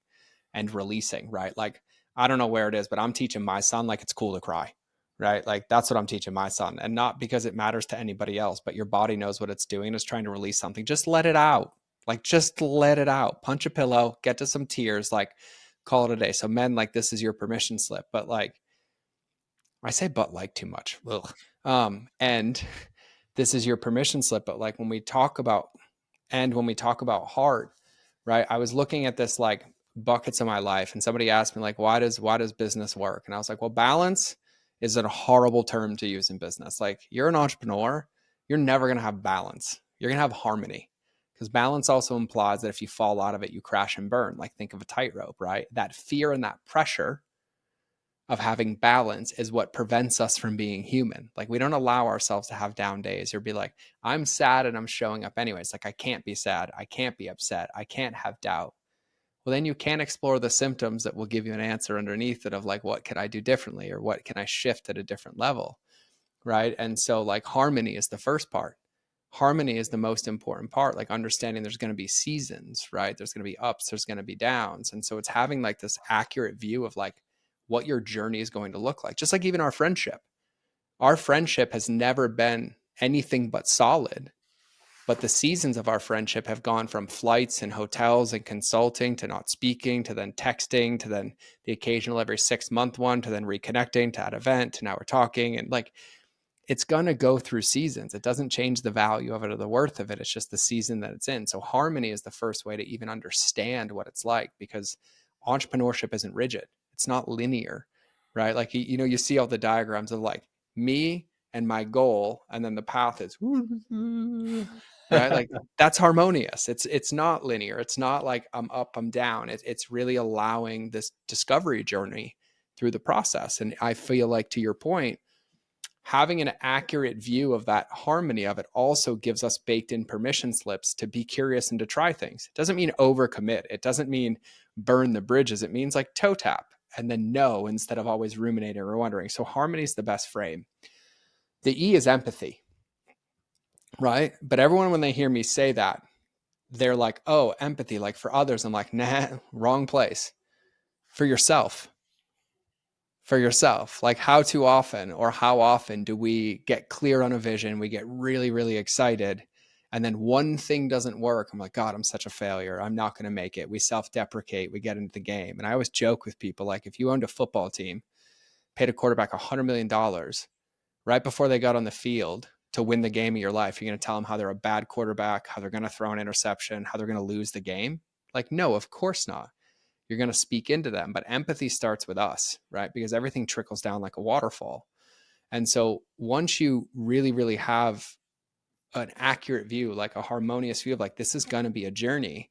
and releasing, right? Like, I don't know where it is, but I'm teaching my son like it's cool to cry, right? Like, that's what I'm teaching my son. And not because it matters to anybody else, but your body knows what it's doing. It's trying to release something. Just let it out. Like, just let it out. Punch a pillow, get to some tears, like, call it a day. So, men, like, this is your permission slip. But like, I say but like too much. Ugh. And this is your permission slip. But like when we talk about heart, right? I was looking at this like buckets of my life, and somebody asked me like, why does business work? And I was like, well, balance is a horrible term to use in business. Like, you're an entrepreneur, you're never going to have balance. You're going to have harmony, because balance also implies that if you fall out of it, you crash and burn. Like, think of a tightrope, right? That fear and that pressure of having balance is what prevents us from being human. Like, we don't allow ourselves to have down days or be like, I'm sad and I'm showing up anyways. Like, I can't be sad. I can't be upset. I can't have doubt. Well, then you can explore the symptoms that will give you an answer underneath it of like, what can I do differently, or what can I shift at a different level? Right. And so like harmony is the first part. Harmony is the most important part, like understanding there's going to be seasons, right? There's going to be ups, there's going to be downs. And so it's having like this accurate view of like what your journey is going to look like. Just like even our friendship has never been anything but solid. But the seasons of our friendship have gone from flights and hotels and consulting to not speaking to then texting to then the occasional every 6 month one to then reconnecting to that event to now we're talking. And like, it's going to go through seasons. It doesn't change the value of it or the worth of it. It's just the season that it's in. So harmony is the first way to even understand what it's like, because entrepreneurship isn't rigid. It's not linear, right? Like, you see all the diagrams of like me and my goal, and then the path is right. Like, that's harmonious. It's not linear. It's not like I'm up, I'm down. It's really allowing this discovery journey through the process. And I feel like, to your point, having an accurate view of that harmony of it also gives us baked in permission slips to be curious and to try things. It doesn't mean overcommit. It doesn't mean burn the bridges. It means like toe tap and then no, instead of always ruminating or wondering. So harmony is the best frame. The E is empathy, right? But everyone, when they hear me say that, they're like, oh, empathy, like for others. I'm like, nah, wrong place. For yourself. For yourself. Like how too often or how often do we get clear on a vision? We get really, really excited. And then one thing doesn't work. I'm like, God, I'm such a failure. I'm not going to make it. We self-deprecate. We get into the game. And I always joke with people, like if you owned a football team, paid a quarterback $100 million right before they got on the field to win the game of your life, you're going to tell them how they're a bad quarterback, how they're going to throw an interception, how they're going to lose the game? Like, no, of course not. You're going to speak into them. But empathy starts with us, right? Because everything trickles down like a waterfall. And so once you really, really have an accurate view, like a harmonious view of like, this is going to be a journey.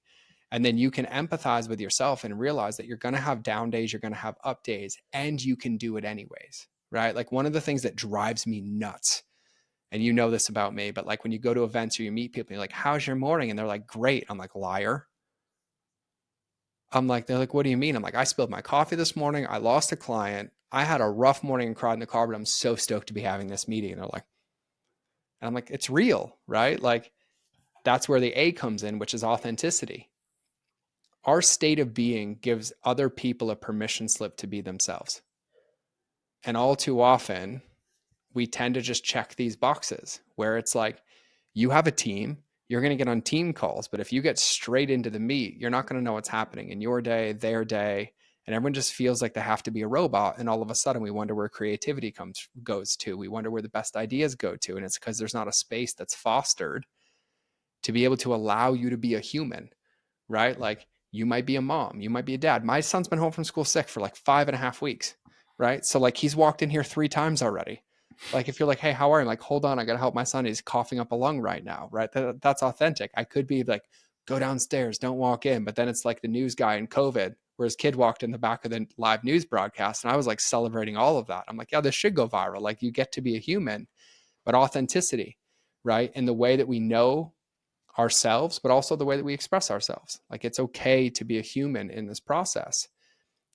And then you can empathize with yourself and realize that you're going to have down days, you're going to have up days, and you can do it anyways, right? Like one of the things that drives me nuts, and you know this about me, but like when you go to events or you meet people, you're like, how's your morning? And they're like, great. I'm like, liar. I'm like, they're like, what do you mean? I'm like, I spilled my coffee this morning. I lost a client. I had a rough morning and cried in the car, but I'm so stoked to be having this meeting. And they're like, and I'm like, it's real, right? Like that's where the A comes in, which is authenticity. Our state of being gives other people a permission slip to be themselves. And all too often, we tend to just check these boxes where it's like, you have a team, you're going to get on team calls, but if you get straight into the meat, you're not going to know what's happening in your day, their day, and everyone just feels like they have to be a robot. And all of a sudden, we wonder where creativity goes to. We wonder where the best ideas go to, and it's because there's not a space that's fostered to be able to allow you to be a human, right? Like you might be a mom, you might be a dad. My son's been home from school sick for like 5.5 weeks, right? So like he's walked in here 3 times already. Like if you're like, hey, how are you? I'm like, hold on, I gotta help my son. He's coughing up a lung right now, right? That's authentic. I could be like, go downstairs, don't walk in. But then it's like the news guy in COVID, where his kid walked in the back of the live news broadcast, and I was like celebrating all of that. I'm like, yeah, this should go viral. Like you get to be a human, but authenticity, right? And the way that we know ourselves, but also the way that we express ourselves. Like it's okay to be a human in this process.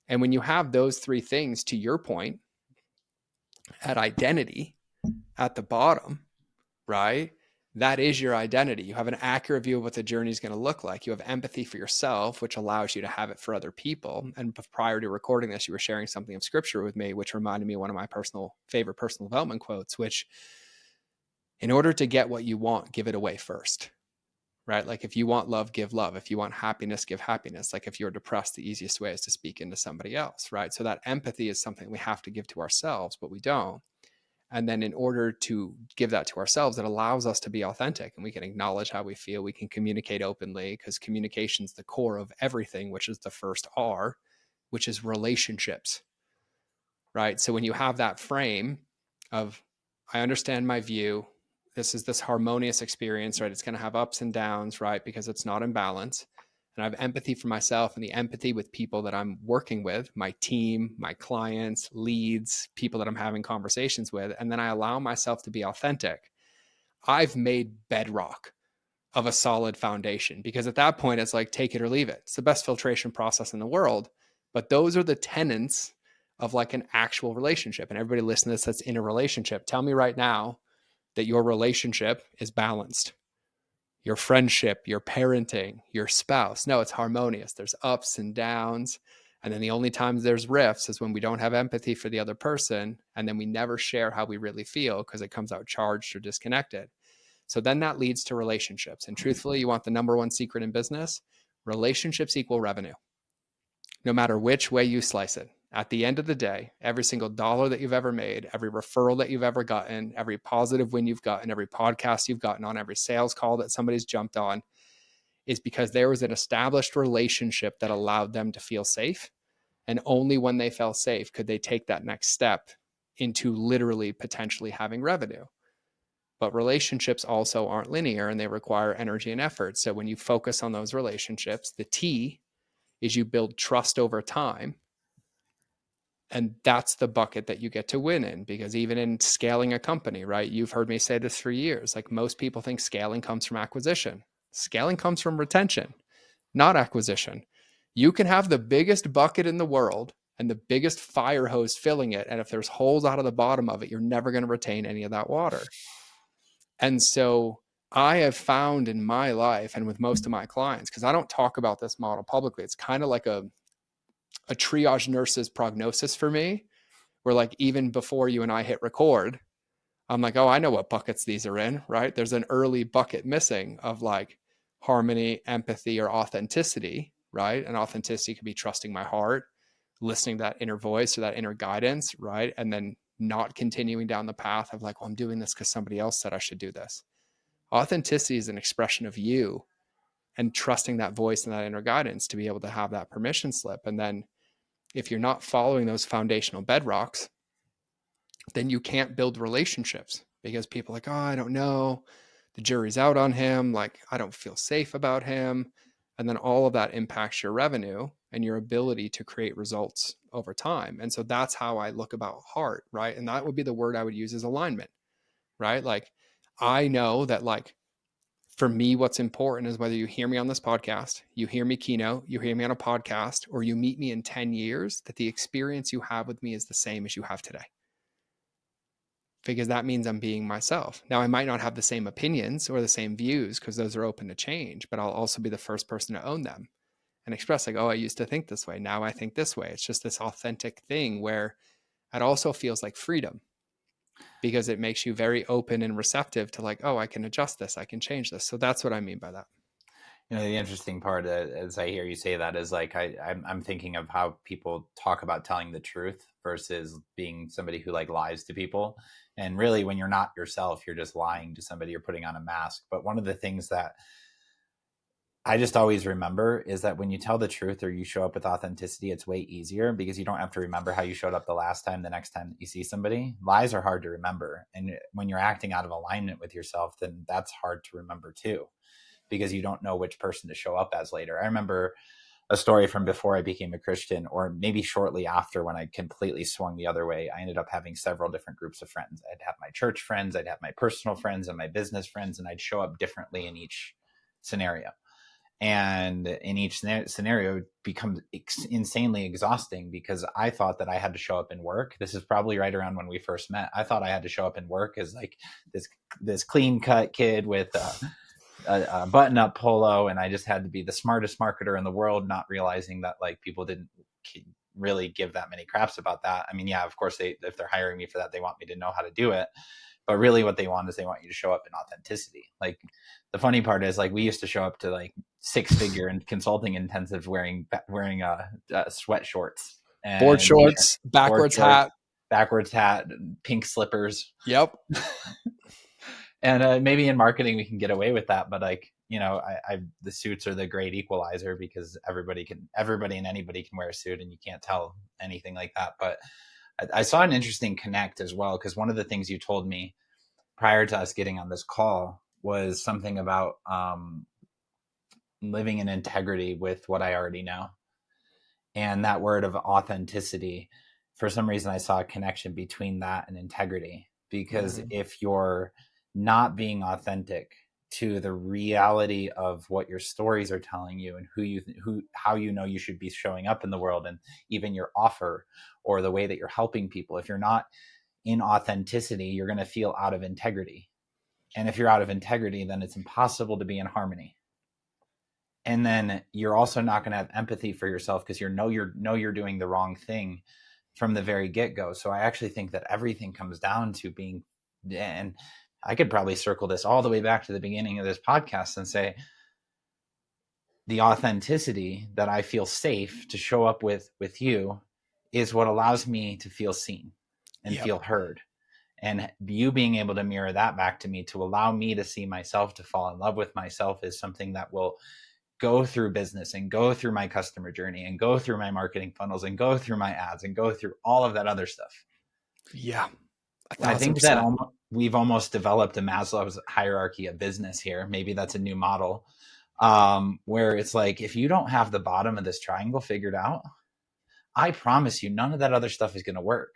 And when you have those three things, to your point, at identity at the bottom, right? That is your identity. You have an accurate view of what the journey is going to look like. You have empathy for yourself, which allows you to have it for other people. And prior to recording this, you were sharing something of scripture with me, which reminded me of one of my favorite personal development quotes, which in order to get what you want, give it away first. Right? Like if you want love, give love. If you want happiness, give happiness. Like if you're depressed, the easiest way is to speak into somebody else, right? So that empathy is something we have to give to ourselves, but we don't. And then in order to give that to ourselves, it allows us to be authentic and we can acknowledge how we feel. We can communicate openly because communication is the core of everything, which is the first R, which is relationships, right? So when you have that frame of, I understand my view, this is this harmonious experience, right? It's going to have ups and downs, right? Because it's not in balance. And I have empathy for myself and the empathy with people that I'm working with, my team, my clients, leads, people that I'm having conversations with. And then I allow myself to be authentic. I've made bedrock of a solid foundation because at that point, it's like, take it or leave it. It's the best filtration process in the world. But those are the tenets of like an actual relationship. And everybody listen to this that's in a relationship. Tell me right now that your relationship is balanced. Your friendship, your parenting, your spouse. No, it's harmonious. There's ups and downs. And then the only times there's rifts is when we don't have empathy for the other person. And then we never share how we really feel because it comes out charged or disconnected. So then that leads to relationships. And truthfully, you want the number one secret in business? Relationships equal revenue, no matter which way you slice it. At the end of the day, every single dollar that you've ever made, every referral that you've ever gotten, every positive win you've gotten, every podcast you've gotten on, every sales call that somebody's jumped on is because there was an established relationship that allowed them to feel safe. And only when they felt safe could they take that next step into literally potentially having revenue. But relationships also aren't linear and they require energy and effort. So when you focus on those relationships, the T is you build trust over time. And that's the bucket that you get to win in, because even in scaling a company, right? You've heard me say this for years. Like, most people think scaling comes from acquisition. Scaling comes from retention, not acquisition. You can have the biggest bucket in the world and the biggest fire hose filling it. And if there's holes out of the bottom of it, you're never going to retain any of that water. And so I have found in my life and with most of my clients, because I don't talk about this model publicly, it's kind of like a triage nurse's prognosis for me, where like even before you and I hit record, I'm like, oh, I know what buckets these are in, right? There's an early bucket missing of like harmony, empathy, or authenticity, right? And authenticity could be trusting my heart, listening to that inner voice or that inner guidance, right? And then not continuing down the path of like, well, I'm doing this because somebody else said I should do this. Authenticity is an expression of you and trusting that voice and that inner guidance to be able to have that permission slip. And then if you're not following those foundational bedrocks, then you can't build relationships, because people are like, oh, I don't know. The jury's out on him. Like, I don't feel safe about him. And then all of that impacts your revenue and your ability to create results over time. And so that's how I look about heart, right? And that would be the word I would use, is alignment, right? Like, I know that, like, for me, what's important is whether you hear me on this podcast, you hear me keynote, you hear me on a podcast, or you meet me in 10 years, that the experience you have with me is the same as you have today, because that means I'm being myself. Now, I might not have the same opinions or the same views, because those are open to change, but I'll also be the first person to own them and express like, oh, I used to think this way. Now I think this way. It's just this authentic thing where it also feels like freedom, because it makes you very open and receptive to like, oh, I can adjust this. I can change this. So that's what I mean by that. You know, the interesting part, as I hear you say that, is like I'm thinking of how people talk about telling the truth versus being somebody who like lies to people. And really, when you're not yourself, you're just lying to somebody. You're putting on a mask. But one of the things that I just always remember is that when you tell the truth or you show up with authenticity, it's way easier, because you don't have to remember how you showed up the last time, the next time that you see somebody. Lies are hard to remember. And when you're acting out of alignment with yourself, then that's hard to remember too, because you don't know which person to show up as later. I remember a story from before I became a Christian, or maybe shortly after, when I completely swung the other way. I ended up having several different groups of friends. I'd have my church friends, I'd have my personal friends, and my business friends, and I'd show up differently in each scenario. And in each scenario, it becomes insanely exhausting, because I thought that I had to show up in work. This is probably right around when we first met. I thought I had to show up in work as like this clean cut kid with a button up polo, and I just had to be the smartest marketer in the world, not realizing that like people didn't really give that many craps about that. I mean, yeah, of course, if they're hiring me for that, they want me to know how to do it. But really what they want is they want you to show up in authenticity. Like, the funny part is, like, we used to show up to like 6-figure and consulting intensives wearing sweat shorts Board and shorts, backwards hat. backwards hat, pink slippers. Yep. And maybe in marketing we can get away with that, but like, you know, the suits are the great equalizer, because everybody and anybody can wear a suit, and you can't tell anything like that. But I saw an interesting connect as well, because one of the things you told me prior to us getting on this call was something about living in integrity with what I already know. And that word of authenticity, for some reason, I saw a connection between that and integrity. Because if you're not being authentic to the reality of what your stories are telling you, and how you know you should be showing up in the world, and even your offer or the way that you're helping people, if you're not in authenticity, you're going to feel out of integrity. And if you're out of integrity, then it's impossible to be in harmony. And then you're also not going to have empathy for yourself, because you're doing the wrong thing from the very get-go. So I actually think that everything comes down to being, and I could probably circle this all the way back to the beginning of this podcast and say, the authenticity that I feel safe to show up with you is what allows me to feel seen and feel heard. And you being able to mirror that back to me, to allow me to see myself, to fall in love with myself, is something that will go through business and go through my customer journey and go through my marketing funnels and go through my ads and go through all of that other stuff. Yeah. I think that we've almost developed a Maslow's hierarchy of business here. Maybe that's a new model, where it's like, if you don't have the bottom of this triangle figured out, I promise you, none of that other stuff is going to work.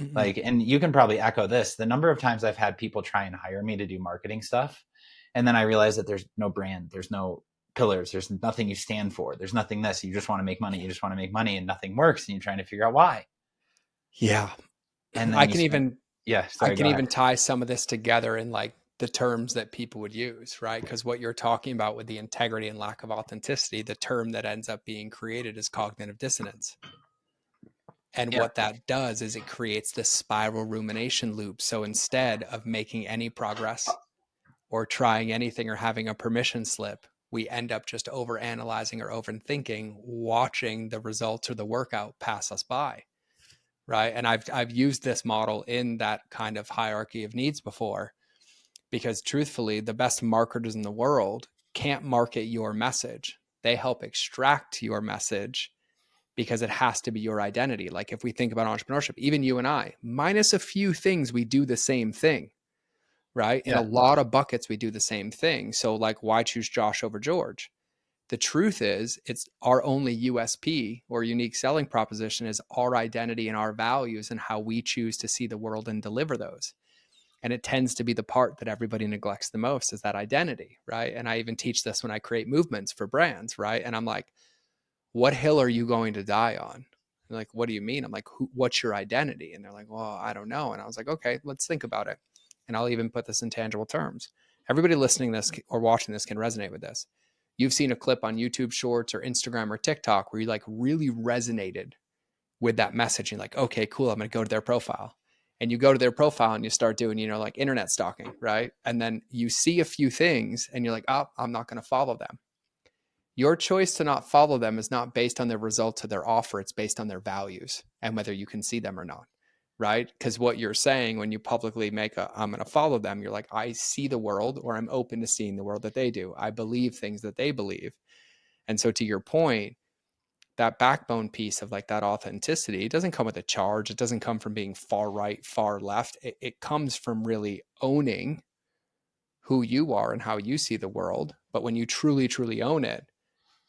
Mm-mm. Like, and you can probably echo this. The number of times I've had people try and hire me to do marketing stuff, and then I realize that there's no brand, there's no pillars, there's nothing you stand for, there's nothing this. You just want to make money, you just want to make money, and nothing works, and you're trying to figure out why. Yeah. And I then you can spend, even yeah. I Sorry, go can ahead. even tie some of this together in like the terms that people would use, right? Because what you're talking about with the integrity and lack of authenticity, the term that ends up being created is cognitive dissonance. And Yeah, what that does is it creates this spiral rumination loop. So instead of making any progress or trying anything or having a permission slip, we end up just over analyzing or overthinking, watching the results or the workout pass us by. Right. And I've used this model in that kind of hierarchy of needs before, because truthfully, the best marketers in the world can't market your message. They help extract your message because it has to be your identity. Like if we think about entrepreneurship, even you and I, minus a few things, we do the same thing, right? In a yeah, lot of buckets, we do the same thing. So, like, why choose Josh over George? The truth is, it's our only USP or unique selling proposition is our identity and our values and how we choose to see the world and deliver those. And it tends to be the part that everybody neglects the most is that identity, right? And I even teach this when I create movements for brands, right? And I'm like, what hill are you going to die on? They're like, what do you mean? I'm like, what's your identity? And they're like, well, I don't know. And I was like, okay, let's think about it. And I'll even put this in tangible terms. Everybody listening to this or watching this can resonate with this. You've seen a clip on YouTube Shorts or Instagram or TikTok where you like really resonated with that message. And like, okay, cool. I'm going to go to their profile. And you go to their profile and you start doing, like internet stalking, right? And then you see a few things and you're like, oh, I'm not going to follow them. Your choice to not follow them is not based on the results of their offer. It's based on their values and whether you can see them or not. Right. Because what you're saying when you publicly make I'm going to follow them, you're like, I see the world or I'm open to seeing the world that they do. I believe things that they believe. And so to your point, that backbone piece of like that authenticity, it doesn't come with a charge. It doesn't come from being far right, far left. It comes from really owning who you are and how you see the world. But when you truly, truly own it,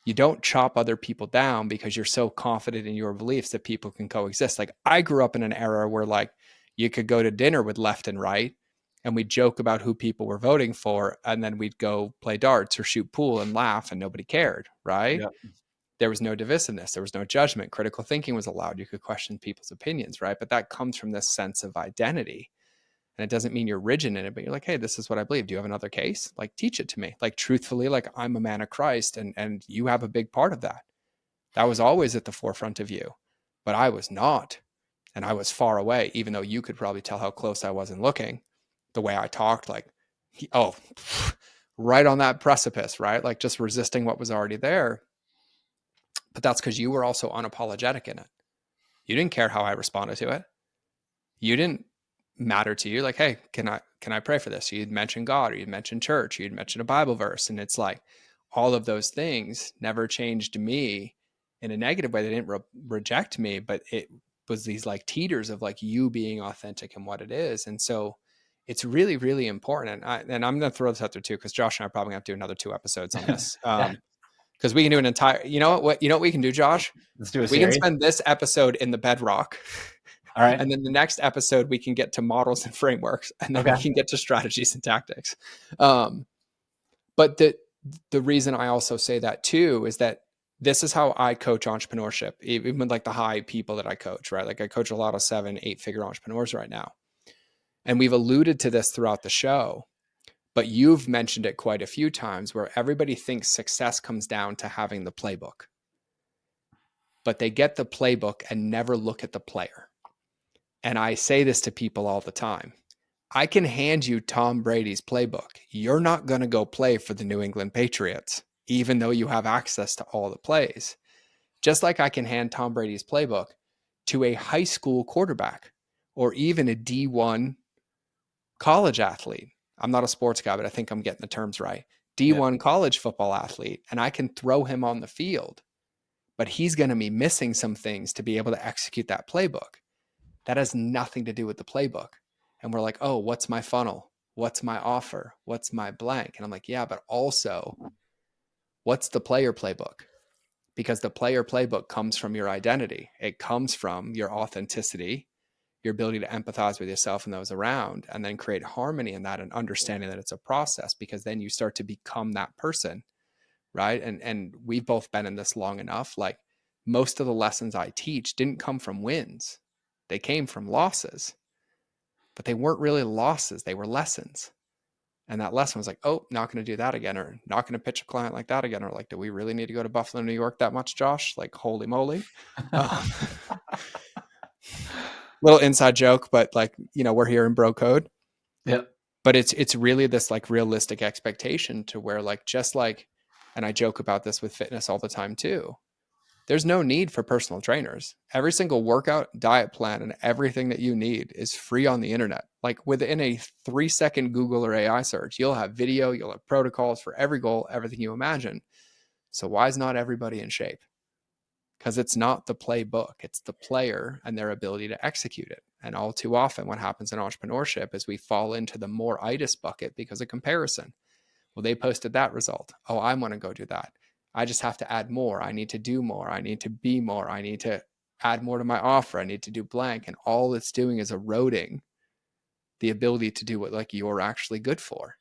you don't chop other people down because you're so confident in your beliefs that people can coexist. Like I grew up in an era where like you could go to dinner with left and right and we'd joke about who people were voting for and then we'd go play darts or shoot pool and laugh and nobody cared, right? yeah, There was no divisiveness, there was no judgment, critical thinking was allowed, you could question people's opinions, right? But that comes from this sense of identity. And it doesn't mean you're rigid in it, but you're like, hey, this is what I believe. Do you have another case? Like, teach it to me. Like, truthfully, like I'm a man of Christ, and you have a big part of that. That was always at the forefront of you, but I was not, and I was far away. Even though you could probably tell how close I was in looking, the way I talked, like, oh, right on that precipice, right? Like just resisting what was already there. But that's because you were also unapologetic in it. You didn't care how I responded to it. You didn't matter to you. Like, hey, can I pray for this? You'd mention God or you'd mention church, you'd mention a Bible verse. And it's like all of those things never changed me in a negative way. They didn't reject me, but it was these like teeters of like you being authentic and what it is. And so it's really, really important. And I'm going to throw this out there too, because Josh and I are probably going to have to do another 2 episodes on this. yeah. Because we can do an entire, you know what we can do, Josh? Let's do a We can series. spend this episode in the bedrock. All right. And then the next episode, we can get to models and frameworks, and then we Okay. can get to strategies and tactics. Um, but the reason I also say that too is that this is how I coach entrepreneurship, even with like the high people that I coach, right? Like I coach a lot of 7, 8 figure entrepreneurs right now. And we've alluded to this throughout the show, but you've mentioned it quite a few times where everybody thinks success comes down to having the playbook, but they get the playbook and never look at the player. And I say this to people all the time. I can hand you Tom Brady's playbook. You're not going to go play for the New England Patriots, even though you have access to all the plays. Just like I can hand Tom Brady's playbook to a high school quarterback or even a D1 college athlete. I'm not a sports guy, but I think I'm getting the terms right. Yeah. D1 college football athlete, and I can throw him on the field, but he's going to be missing some things to be able to execute that playbook. That has nothing to do with the playbook. And we're like, oh, what's my funnel? What's my offer? What's my blank? And I'm like, yeah, but also, what's the player playbook? because the player playbook comes from your identity. It comes from your authenticity, your ability to empathize with yourself and those around, and then create harmony in that and understanding that it's a process, because then you start to become that person, right? And we've both been in this long enough. Like, most of the lessons I teach didn't come from wins. They came from losses, but they weren't really losses. They were lessons. And that lesson was like, oh, not going to do that again, or not going to pitch a client like that again, or like, do we really need to go to Buffalo, New York that much, Josh? Like, holy moly. Um, little inside joke, but like, we're here in bro code. Yep. But it's really this like realistic expectation to where, like, just like, and I joke about this with fitness all the time too, there's no need for personal trainers. Every single workout, diet plan, and everything that you need is free on the internet. Like, within a 3-second Google or AI search, you'll have video, you'll have protocols for every goal, everything you imagine. So why is not everybody in shape? Because it's not the playbook, it's the player and their ability to execute it. And all too often, what happens in entrepreneurship is we fall into the more itis bucket because of comparison. Well, they posted that result. Oh, I want to go do that. I just have to add more. I need to do more. I need to be more. I need to add more to my offer. I need to do blank. And all it's doing is eroding the ability to do what like you're actually good for.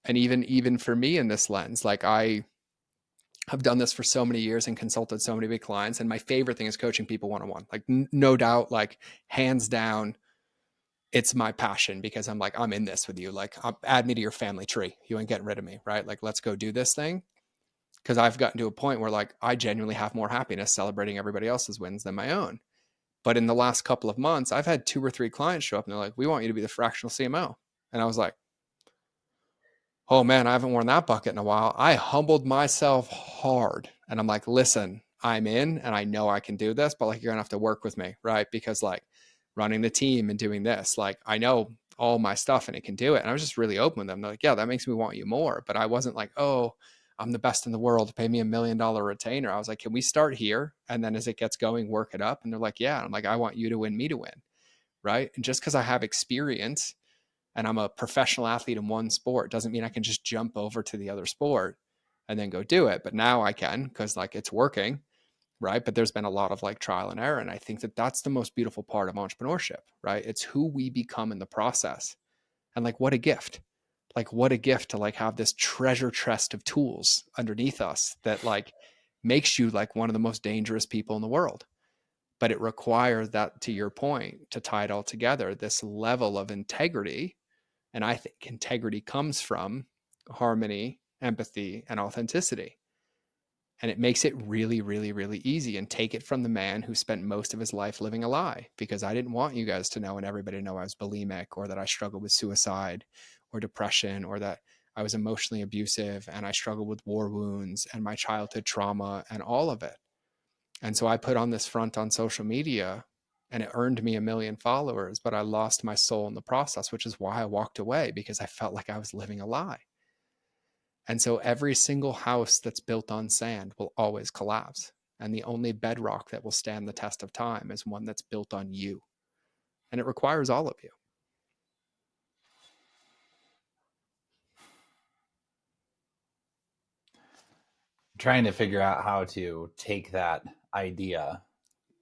And even for me in this lens, like, I have done this for so many years and consulted so many big clients. And my favorite thing is coaching people one-on-one. Like, no doubt, like, hands down, it's my passion, because I'm like, I'm in this with you. Like, add me to your family tree. You ain't getting rid of me, right? Like, let's go do this thing. Because I've gotten to a point where, like, I genuinely have more happiness celebrating everybody else's wins than my own. But in the last couple of months, I've had 2 or 3 clients show up and they're like, we want you to be the fractional CMO. And I was like, oh man, I haven't worn that bucket in a while. I humbled myself hard. And I'm like, listen, I'm in and I know I can do this, but like, you're gonna have to work with me, right? Because like, running the team and doing this, like, I know all my stuff and it can do it. And I was just really open with them. They're like, yeah, that makes me want you more. But I wasn't like, oh, I'm the best in the world, pay me $1 million retainer. I was like, can we start here? And then as it gets going, work it up. And they're like, yeah. And I'm like, I want you to win, me to win. Right. And just because I have experience and I'm a professional athlete in one sport doesn't mean I can just jump over to the other sport and then go do it. But now I can, because like, it's working, right? But there's been a lot of like trial and error. And I think that that's the most beautiful part of entrepreneurship, right? It's who we become in the process. And like, what a gift. Like, what a gift to like have this treasure chest of tools underneath us that like makes you like one of the most dangerous people in the world. But it requires that, to your point, to tie it all together, this level of integrity. And I think integrity comes from harmony, empathy, and authenticity. And it makes it really, really, really easy. And take it from the man who spent most of his life living a lie, because I didn't want you guys to know and everybody to know I was bulimic, or that I struggled with suicide or depression, or that I was emotionally abusive and I struggled with war wounds and my childhood trauma and all of it. And so I put on this front on social media and it earned me 1 million followers, but I lost my soul in the process, which is why I walked away, because I felt like I was living a lie. And so every single house that's built on sand will always collapse. And the only bedrock that will stand the test of time is one that's built on you. And it requires all of you. Trying to figure out how to take that idea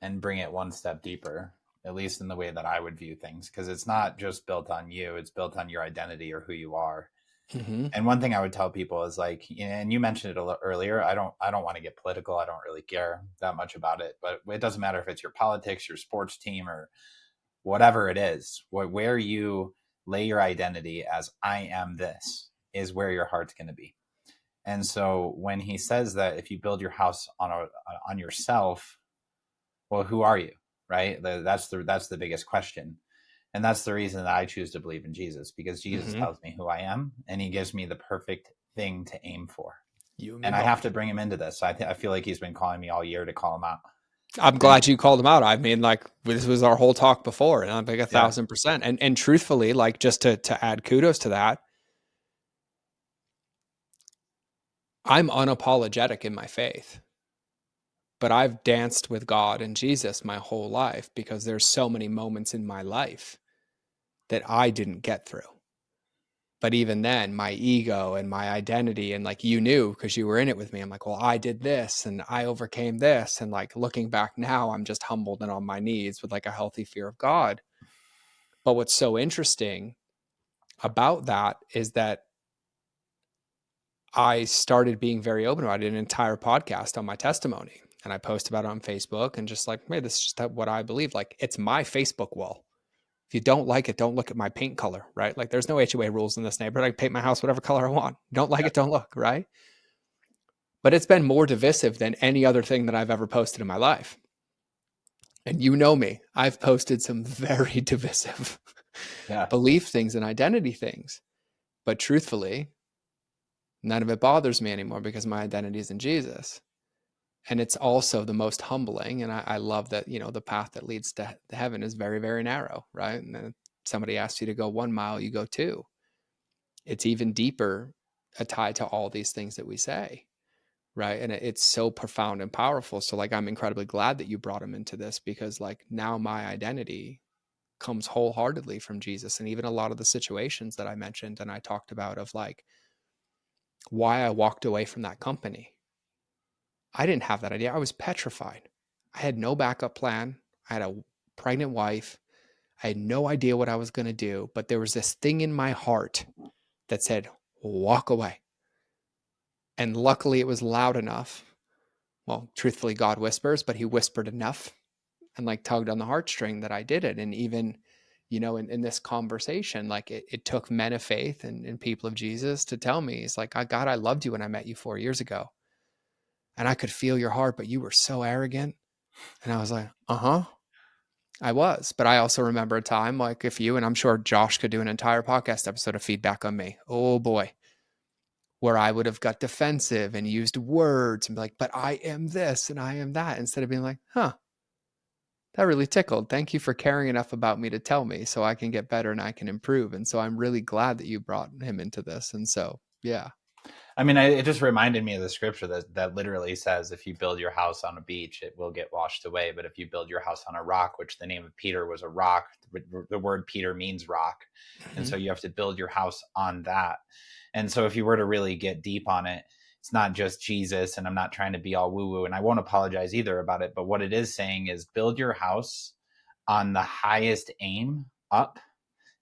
and bring it one step deeper, at least in the way that I would view things, because it's not just built on you, it's built on your identity or who you are. Mm-hmm. And one thing I would tell people is like, and you mentioned it earlier, I don't want to get political. I don't really care that much about it, but it doesn't matter if it's your politics, your sports team, or whatever it is, where you lay your identity as I am this is where your heart's going to be. And so when he says that if you build your house on yourself, well, who are you? Right? That's the biggest question. And that's the reason that I choose to believe in Jesus, because Jesus Mm-hmm. tells me who I am and he gives me the perfect thing to aim for. You and me And I have both. to bring him into this. I feel like he's been calling me all year to call him out. I'm And glad you called him out. I mean, like, this was our whole talk before, and I'm like yeah, 1,000%. And truthfully, like, just to add kudos to that, I'm unapologetic in my faith. But I've danced with God and Jesus my whole life, because there's so many moments in my life that I didn't get through. But even then, my ego and my identity, and like, you knew because you were in it with me. I'm like, well, I did this and I overcame this. And like, looking back now, I'm just humbled and on my knees with like a healthy fear of God. But what's so interesting about that is that I started being very open about it. I did an entire podcast on my testimony, and I post about it on Facebook, and just like, hey, this is just what I believe. Like, it's my Facebook wall. If you don't like it, don't look at my paint color, right? Like, there's no HOA rules in this neighborhood. I can paint my house whatever color I want. Don't like Yeah. it, don't look, right? But it's been more divisive than any other thing that I've ever posted in my life. And you know me, I've posted some very divisive Yeah. belief things and identity things. But truthfully, none of it bothers me anymore because my identity is in Jesus. And it's also the most humbling. And I love that, the path that leads to heaven is very, very narrow, right? And then somebody asks you to go 1 mile, you go 2. It's even deeper, tied to all these things that we say, right? And it's so profound and powerful. So like, I'm incredibly glad that you brought him into this, because like, now my identity comes wholeheartedly from Jesus. And even a lot of the situations that I mentioned and I talked about, of like why I walked away from that company, I didn't have that idea. I was petrified. I had no backup plan. I had a pregnant wife. I had no idea what I was going to do, but there was this thing in my heart that said, walk away. And luckily it was loud enough. Well, truthfully, God whispers, but he whispered enough and like tugged on the heartstring that I did it. And even, in this conversation, like it took men of faith and people of Jesus to tell me, it's like, God, I loved you when I met you 4 years ago. And I could feel your heart, but you were so arrogant. And I was like, I was. But I also remember a time, like, if you, and I'm sure Josh could do an entire podcast episode of feedback on me. Oh boy. Where I would have got defensive and used words and be like, but I am this and I am that, instead of being like, that really tickled. Thank you for caring enough about me to tell me so I can get better and I can improve. And so I'm really glad that you brought him into this. And so, yeah. I mean, it just reminded me of the scripture that literally says, if you build your house on a beach, it will get washed away. But if you build your house on a rock, which the name of Peter was a rock, the word Peter means rock. And so you have to build your house on that. And so if you were to really get deep on it, it's not just Jesus, and I'm not trying to be all woo woo, and I won't apologize either about it. But what it is saying is build your house on the highest aim up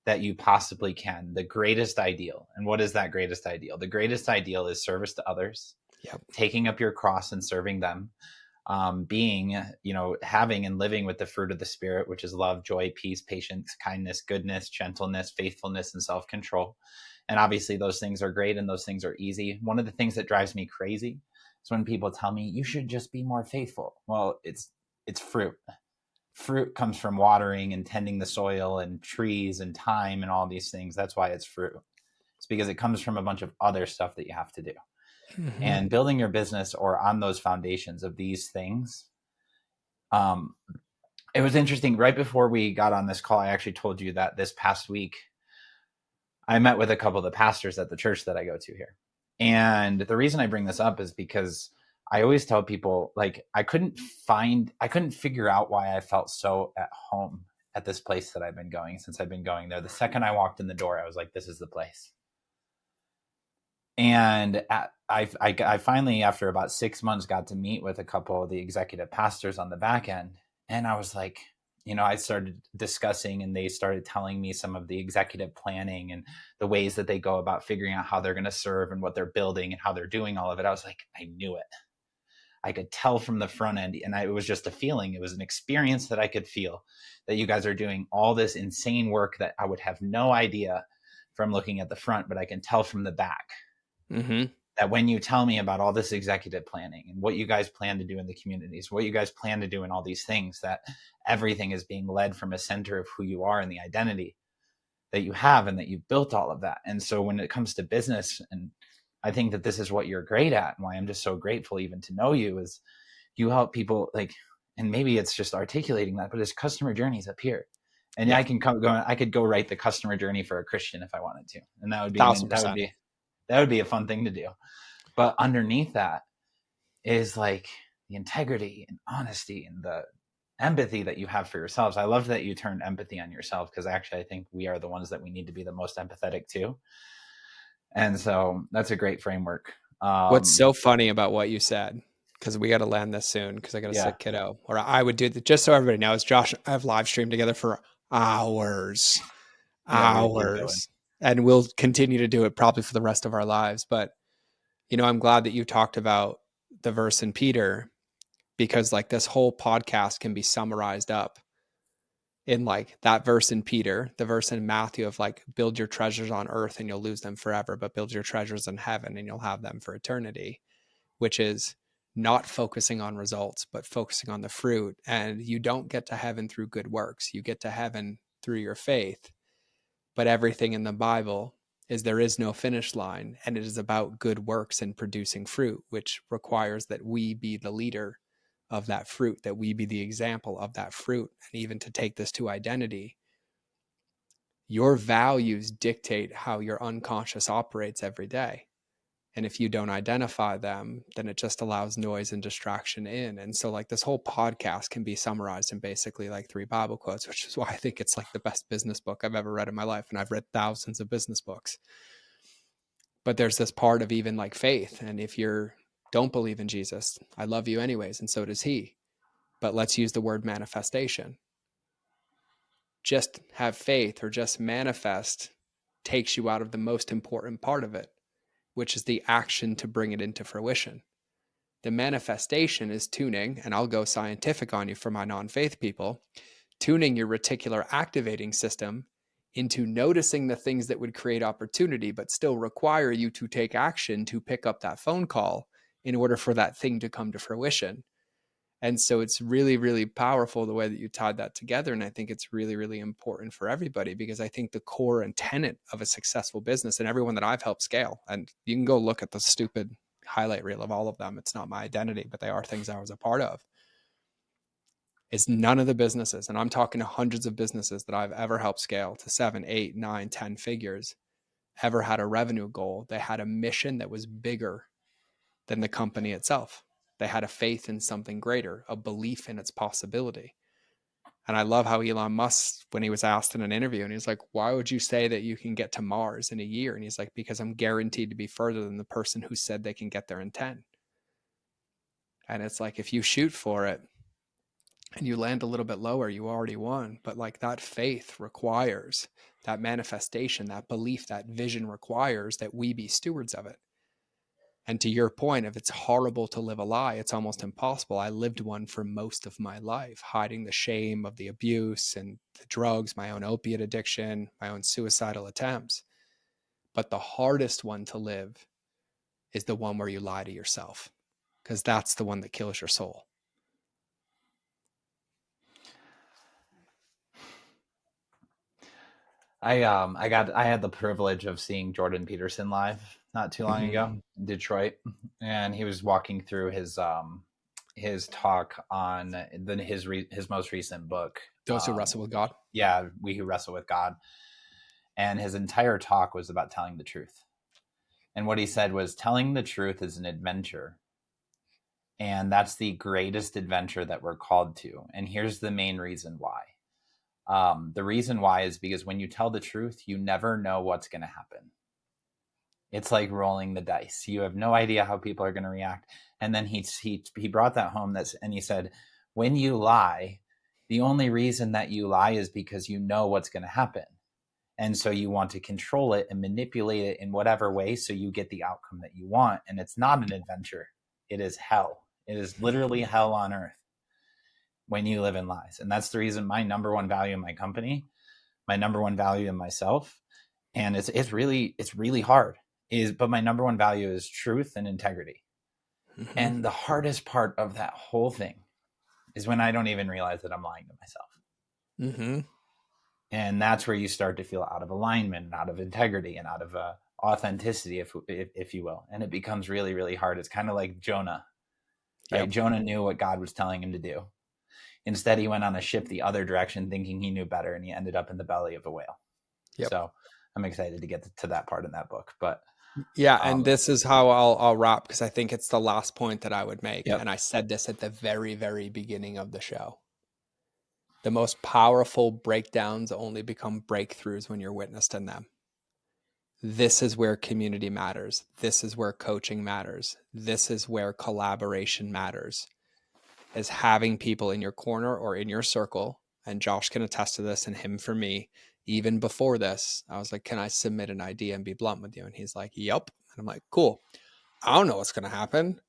that you possibly can, the greatest ideal. And what is that greatest ideal? The greatest ideal is service to others, Yep. taking up your cross and serving them, being, having and living with the fruit of the Spirit, which is love, joy, peace, patience, kindness, goodness, gentleness, faithfulness, and self-control. And obviously those things are great and those things are easy. One of the things that drives me crazy is when people tell me you should just be more faithful. Well, it's fruit. Fruit comes from watering and tending the soil and trees and time and all these things. That's why it's fruit. It's because it comes from a bunch of other stuff that you have to do. Mm-hmm. And building your business or on those foundations of these things. It was interesting. Right before we got on this call, I actually told you that this past week, I met with a couple of the pastors at the church that I go to here. And the reason I bring this up is because I always tell people, like, I couldn't figure out why I felt so at home at this place that I've been going since I've been going there. The second I walked in the door, I was like, this is the place. And I finally, after about 6 months, got to meet with a couple of the executive pastors on the back end. And I was like, I started discussing, and they started telling me some of the executive planning and the ways that they go about figuring out how they're going to serve and what they're building and how they're doing all of it. I was like, I knew it. I could tell from the front end, and it was just a feeling. It was an experience that I could feel that you guys are doing all this insane work that I would have no idea from looking at the front, but I can tell from the back. Mm-hmm. That when you tell me about all this executive planning and what you guys plan to do in the communities, what you guys plan to do in all these things, that everything is being led from a center of who you are and the identity that you have, and that you've built all of that. And so when it comes to business, and I think that this is what you're great at, and why I'm just so grateful even to know you, is you help people, like, and maybe it's just articulating that, but it's customer journeys up here. And Yeah. I could go write the customer journey for a Christian if I wanted to. And that would be, 1,000%. that would be a fun thing to do. But underneath that is like the integrity and honesty and the empathy that you have for yourselves. I love that you turned empathy on yourself, because actually I think we are the ones that we need to be the most empathetic to. And so that's a great framework. What's so funny about what you said, because we got to land this soon because I got a Yeah. sick kiddo, or I would do that just so everybody knows. Josh, I have live streamed together for hours, Yeah, we would keep going. hours, and we'll continue to do it probably for the rest of our lives. But, I'm glad that you talked about the verse in Peter, because like this whole podcast can be summarized up in like that verse in Peter, the verse in Matthew of like, build your treasures on earth and you'll lose them forever, but build your treasures in heaven and you'll have them for eternity, which is not focusing on results, but focusing on the fruit. And you don't get to heaven through good works. You get to heaven through your faith. But everything in the Bible is there is no finish line, and it is about good works and producing fruit, which requires that we be the leader of that fruit, that we be the example of that fruit. And even to take this to identity, your values dictate how your unconscious operates every day. And if you don't identify them, then it just allows noise and distraction in. And so like this whole podcast can be summarized in basically like 3 Bible quotes, which is why I think it's like the best business book I've ever read in my life. And I've read thousands of business books. But there's this part of even like faith. And if you don't believe in Jesus, I love you anyways, and so does he. But let's use the word manifestation. Just have faith or just manifest takes you out of the most important part of it, which is the action to bring it into fruition. The manifestation is tuning, and I'll go scientific on you for my non-faith people, tuning your reticular activating system into noticing the things that would create opportunity, but still require you to take action to pick up that phone call in order for that thing to come to fruition. And so it's really, really powerful the way that you tied that together. And I think it's really, really important for everybody, because I think the core and tenet of a successful business, and everyone that I've helped scale, and you can go look at the stupid highlight reel of all of them. It's not my identity, but they are things I was a part of. Is none of the businesses, and I'm talking to hundreds of businesses that I've ever helped scale to 7, 8, 9, 10 figures, ever had a revenue goal. They had a mission that was bigger than the company itself. They had a faith in something greater, a belief in its possibility. And I love how Elon Musk, when he was asked in an interview, and he's like, why would you say that you can get to Mars in a year? And he's like, because I'm guaranteed to be further than the person who said they can get there in 10. And it's like, if you shoot for it and you land a little bit lower, you already won. But like that faith requires, that manifestation, that belief, that vision requires that we be stewards of it. And to your point, if it's horrible to live a lie, it's almost impossible. I lived one for most of my life, hiding the shame of the abuse and the drugs, my own opiate addiction, my own suicidal attempts. But the hardest one to live is the one where you lie to yourself, because that's the one that kills your soul. I had the privilege of seeing Jordan Peterson live not too long Mm-hmm. ago in Detroit, and he was walking through his talk on his most recent book. Those who wrestle with God. Yeah, We Who Wrestle with God, and his entire talk was about telling the truth. And what he said was, telling the truth is an adventure, and that's the greatest adventure that we're called to. And here's the main reason why. The reason why is because when you tell the truth, you never know what's going to happen. It's like rolling the dice. You have no idea how people are going to react. And then he brought that home, and he said, when you lie, the only reason that you lie is because you know what's going to happen. And so you want to control it and manipulate it in whatever way so you get the outcome that you want. And it's not an adventure. It is hell. It is literally hell on earth when you live in lies. And that's the reason my number one value in my company, my number one value in myself, and it's really hard, but my number one value is truth and integrity. Mm-hmm. And the hardest part of that whole thing is when I don't even realize that I'm lying to myself. Mm-hmm. And that's where you start to feel out of alignment, out of integrity, and out of authenticity, if you will. And it becomes really, really hard. It's kind of like Jonah, right? Yep. Jonah knew what God was telling him to do. Instead, he went on a ship the other direction, thinking he knew better, and he ended up in the belly of a whale. Yep. So I'm excited to get to that part in that book. But yeah, and this is how I'll wrap, because I think it's the last point that I would make. Yep. And I said this at the very, very beginning of the show. The most powerful breakdowns only become breakthroughs when you're witnessed in them. This is where community matters. This is where coaching matters. This is where collaboration matters, is having people in your corner or in your circle. And Josh can attest to this, and him for me. Even before this, I was like, can I submit an idea and be blunt with you? And he's like, yep. And I'm like, cool. I don't know what's going to happen.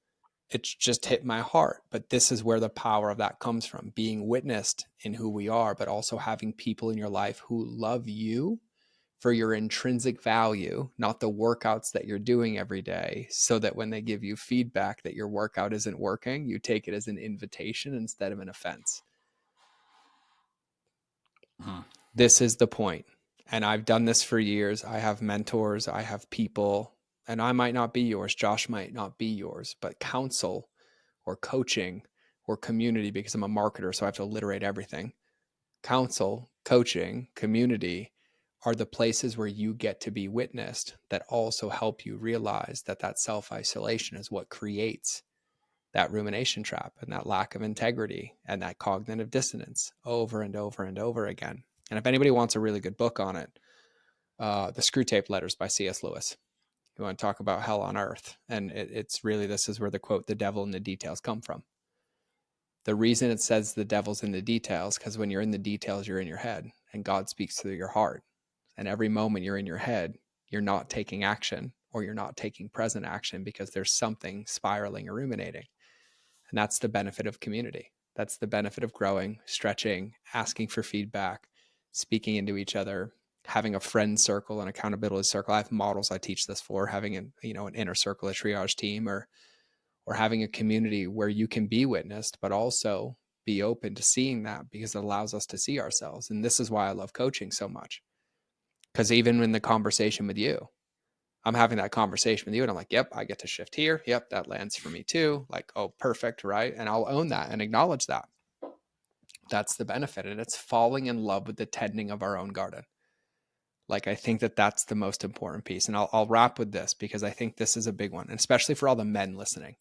It's just hit my heart. But this is where the power of that comes from, being witnessed in who we are, but also having people in your life who love you for your intrinsic value, not the workouts that you're doing every day, so that when they give you feedback that your workout isn't working, you take it as an invitation instead of an offense. This is the point. And I've done this for years. I have mentors, I have people, and I might not be yours. Josh might not be yours, but counsel or coaching or community, because I'm a marketer, so I have to alliterate everything. Counsel, coaching, community are the places where you get to be witnessed that also help you realize that that self-isolation is what creates that rumination trap and that lack of integrity and that cognitive dissonance over and over and over again. And if anybody wants a really good book on it, The Screw Tape Letters by C.S. Lewis. You want to talk about hell on earth. And it's really, this is where the quote, the devil in the details, come from. The reason it says the devil's in the details, because when you're in the details, you're in your head and God speaks through your heart. And every moment you're in your head, you're not taking action, or you're not taking present action, because there's something spiraling or ruminating. And that's the benefit of community. That's the benefit of growing, stretching, asking for feedback, speaking into each other, having a friend circle, an accountability circle. I have models I teach this for, having an inner circle, a triage team, or having a community where you can be witnessed, but also be open to seeing that, because it allows us to see ourselves. And this is why I love coaching so much. Because even in the conversation with you, I'm having that conversation with you and I'm like, yep, I get to shift here. Yep, that lands for me too. Like, oh, perfect, right? And I'll own that and acknowledge that. That's the benefit. And it's falling in love with the tending of our own garden. Like, I think that that's the most important piece. And I'll wrap with this, because I think this is a big one, and especially for all the men listening.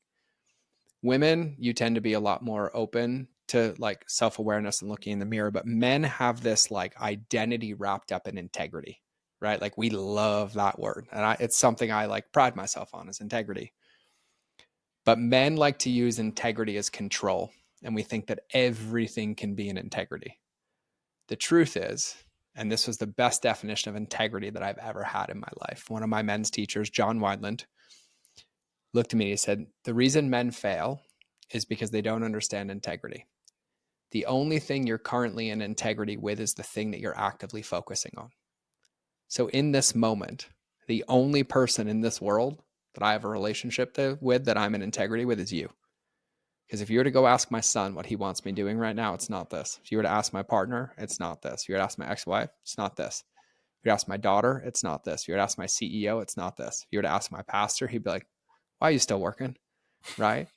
Women, you tend to be a lot more open to like self-awareness and looking in the mirror, but men have this like identity wrapped up in integrity, right? Like, we love that word. And it's something I like pride myself on, is integrity. But men like to use integrity as control. And we think that everything can be an integrity. The truth is, and this was the best definition of integrity that I've ever had in my life. One of my men's teachers, John Wineland, looked at me and he said, the reason men fail is because they don't understand integrity. The only thing you're currently in integrity with is the thing that you're actively focusing on. So in this moment, the only person in this world that I have a relationship with, that I'm in integrity with, is you. Because if you were to go ask my son what he wants me doing right now, it's not this. If you were to ask my partner, it's not this. If you were to ask my ex-wife, it's not this. If you were to ask my daughter, it's not this. If you were to ask my CEO, it's not this. If you were to ask my pastor, he'd be like, why are you still working? Right?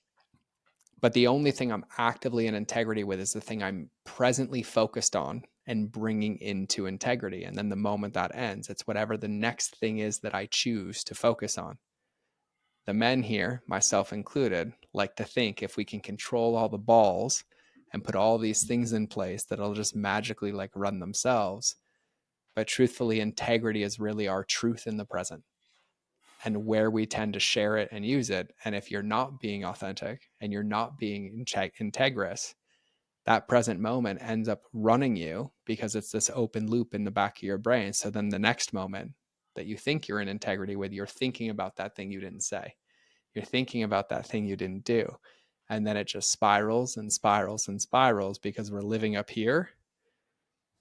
But the only thing I'm actively in integrity with is the thing I'm presently focused on and bringing into integrity. And then the moment that ends, it's whatever the next thing is that I choose to focus on. The men here, myself included, like to think if we can control all the balls and put all these things in place, that it'll just magically like run themselves. But truthfully, integrity is really our truth in the present and where we tend to share it and use it. And if you're not being authentic and you're not being integrous, that present moment ends up running you, because it's this open loop in the back of your brain. So then the next moment that you think you're in integrity with, you're thinking about that thing you didn't say. You're thinking about that thing you didn't do. And then it just spirals and spirals and spirals, because we're living up here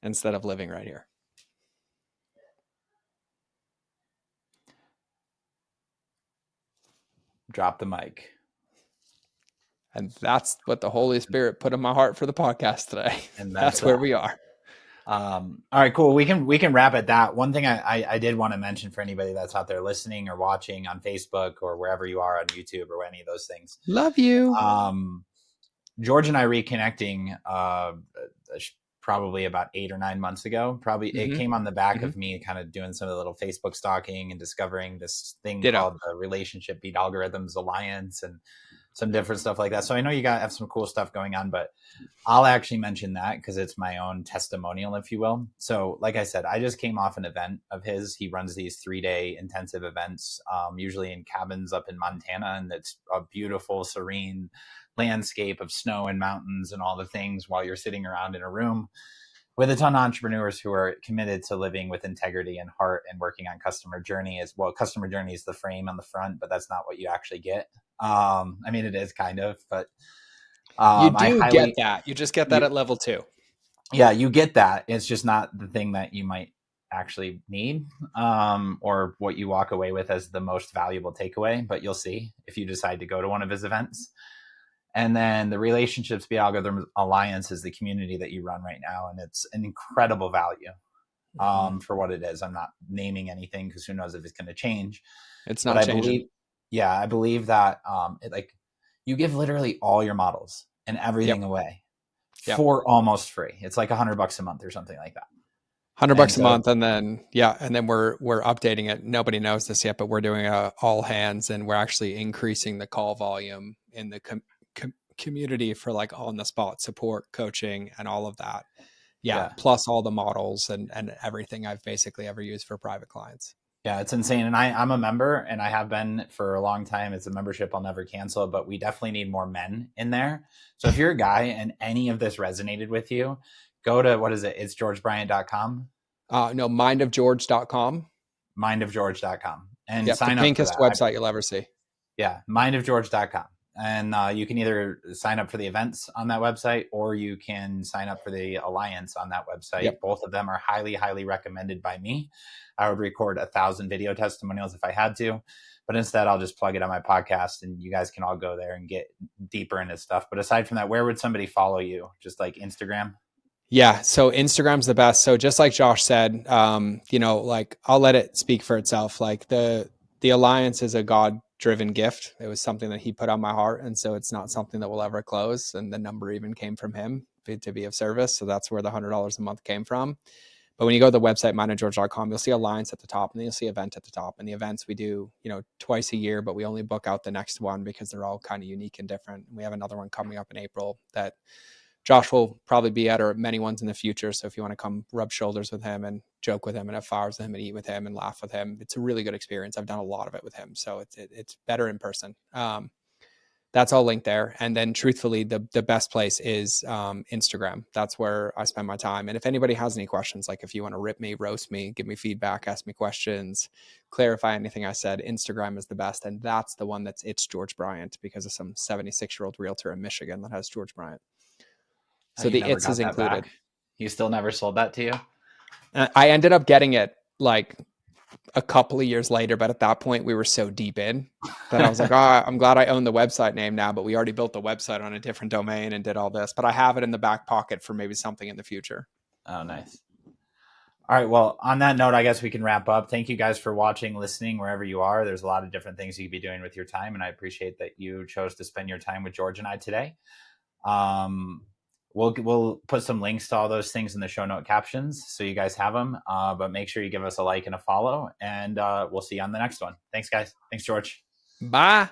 instead of living right here. Drop the mic. And that's what the Holy Spirit put in my heart for the podcast today. And That's where we are. All right, cool. We can wrap at that. One thing I did want to mention for anybody that's out there listening or watching on Facebook or wherever you are on YouTube or any of those things. Love you. George and I reconnecting probably about 8 or 9 months ago. Probably it came on the back of me kind of doing some of the little Facebook stalking and discovering this thing called the Relationship Beat Algorithms Alliance. And some different stuff like that. So I know you got have some cool stuff going on, but I'll actually mention that because it's my own testimonial, if you will. So, like I said, I just came off an event of his. He runs these 3-day intensive events, usually in cabins up in Montana, and it's a beautiful, serene landscape of snow and mountains and all the things while you're sitting around in a room with a ton of entrepreneurs who are committed to living with integrity and heart and working on customer journey as well. Customer journey is the frame on the front, but that's not what you actually get. I mean, it is kind of, but You I do get highly, that. You just get that you, at level 2. yeah, you get that. It's just not the thing that you might actually need, or what you walk away with as the most valuable takeaway. But you'll see if you decide to go to one of his events. And then the Relationships Be Algorithm Alliance is the community that you run right now, and it's an incredible value for what it is. I'm not naming anything because who knows if it's going to change. It's But not I changing. believe, yeah, I believe that like you give literally all your models and Yep. everything away Yep. for almost free. It's like $100 a month or something like that. 100 And bucks a so, month, and then we're updating it. Nobody knows this yet, but we're doing a all hands, and we're actually increasing the call volume in the community for like on the spot support, coaching, and all of that. Yeah, yeah, plus all the models and everything I've basically ever used for private clients. yeah, it's insane. And I'm a member and I have been for a long time. It's a membership I'll never cancel, but we definitely need more men in there. So if you're a guy and any of this resonated with you, go to, what is it? It's georgebryant.com, No, mindofgeorge.com. mindofgeorge.com, and Yep, the sign up for pinkest that. website you'll ever see. Yeah, mindofgeorge.com. And you can either sign up for the events on that website or you can sign up for the alliance on that website. Yep. Both of them are highly, highly recommended by me. I would record 1,000 video testimonials if I had to, but instead I'll just plug it on my podcast and you guys can all go there and get deeper into stuff. But aside from that, where would somebody follow you? Just like Instagram? Yeah, so Instagram's the best. So just like Josh said, like I'll let it speak for itself. Like the alliance is a God driven gift. It was something that he put on my heart, and so it's not something that will ever close. And the number even came from him to be of service. So that's where the $100 a month came from. But when you go to the website mindofgeorge.com, you'll see alliance at the top, and then you'll see event at the top. And the events we do, twice a year, but we only book out the next one because they're all kind of unique and different. We have another one coming up in April that Josh will probably be at, or many ones in the future. So if you want to come rub shoulders with him and joke with him and have flowers with him and eat with him and laugh with him, it's a really good experience. I've done a lot of it with him, so it's better in person. That's all linked there. And then truthfully, the best place is Instagram. That's where I spend my time. And if anybody has any questions, like if you want to rip me, roast me, give me feedback, ask me questions, clarify anything I said, Instagram is the best. And that's the one it's George Bryant, because of some 76-year-old realtor in Michigan that has George Bryant. Oh, So you the never it's is got that included. back? You still never sold that to you? I ended up getting it like a couple of years later, but at that point we were so deep in that I was like, oh, I'm glad I own the website name now, but we already built the website on a different domain and did all this. But I have it in the back pocket for maybe something in the future. Oh, nice. All right. Well, on that note, I guess we can wrap up. Thank you guys for watching, listening, wherever you are. There's a lot of different things you could be doing with your time, and I appreciate that you chose to spend your time with George and I today. Um, we'll put some links to all those things in the show note captions so you guys have them. But make sure you give us a like and a follow, and we'll see you on the next one. Thanks, guys. Thanks, George. Bye.